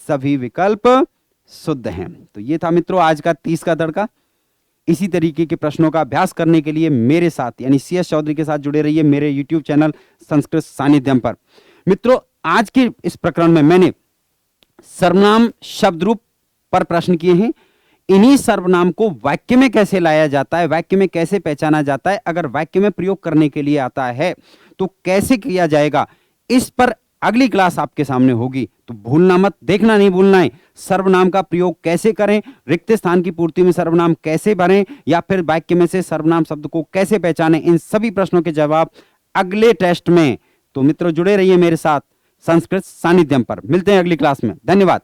सभी विकल्प शुद्ध हैं। तो ये था मित्रों आज का 30 का दड़का। इसी तरीके के प्रश्नों का अभ्यास करने के लिए मेरे साथ यानी CS चौधरी के साथ जुड़े रहिए मेरे YouTube चैनल संस्कृत सानिध्यम पर। मित्रों आज के इस प्रकरण में मैंने सर्वनाम शब्द रूप पर प्रश्न किए हैं। इन्हीं सर्वनाम को वाक्य में कैसे लाया जाता है, वाक्य में कैसे पहचाना जाता है, अगर वाक्य में प्रयोग करने के लिए आता है तो कैसे किया जाएगा, इस पर अगली क्लास आपके सामने होगी। तो भूलना मत, देखना नहीं भूलना है। सर्वनाम का प्रयोग कैसे करें, रिक्त स्थान की पूर्ति में सर्वनाम कैसे भरें, या फिर वाक्य में से सर्वनाम शब्द को कैसे पहचानें, इन सभी प्रश्नों के जवाब अगले टेस्ट में। तो मित्रों जुड़े रहिए मेरे साथ संस्कृत सानिध्यम पर। मिलते हैं अगली क्लास में। धन्यवाद।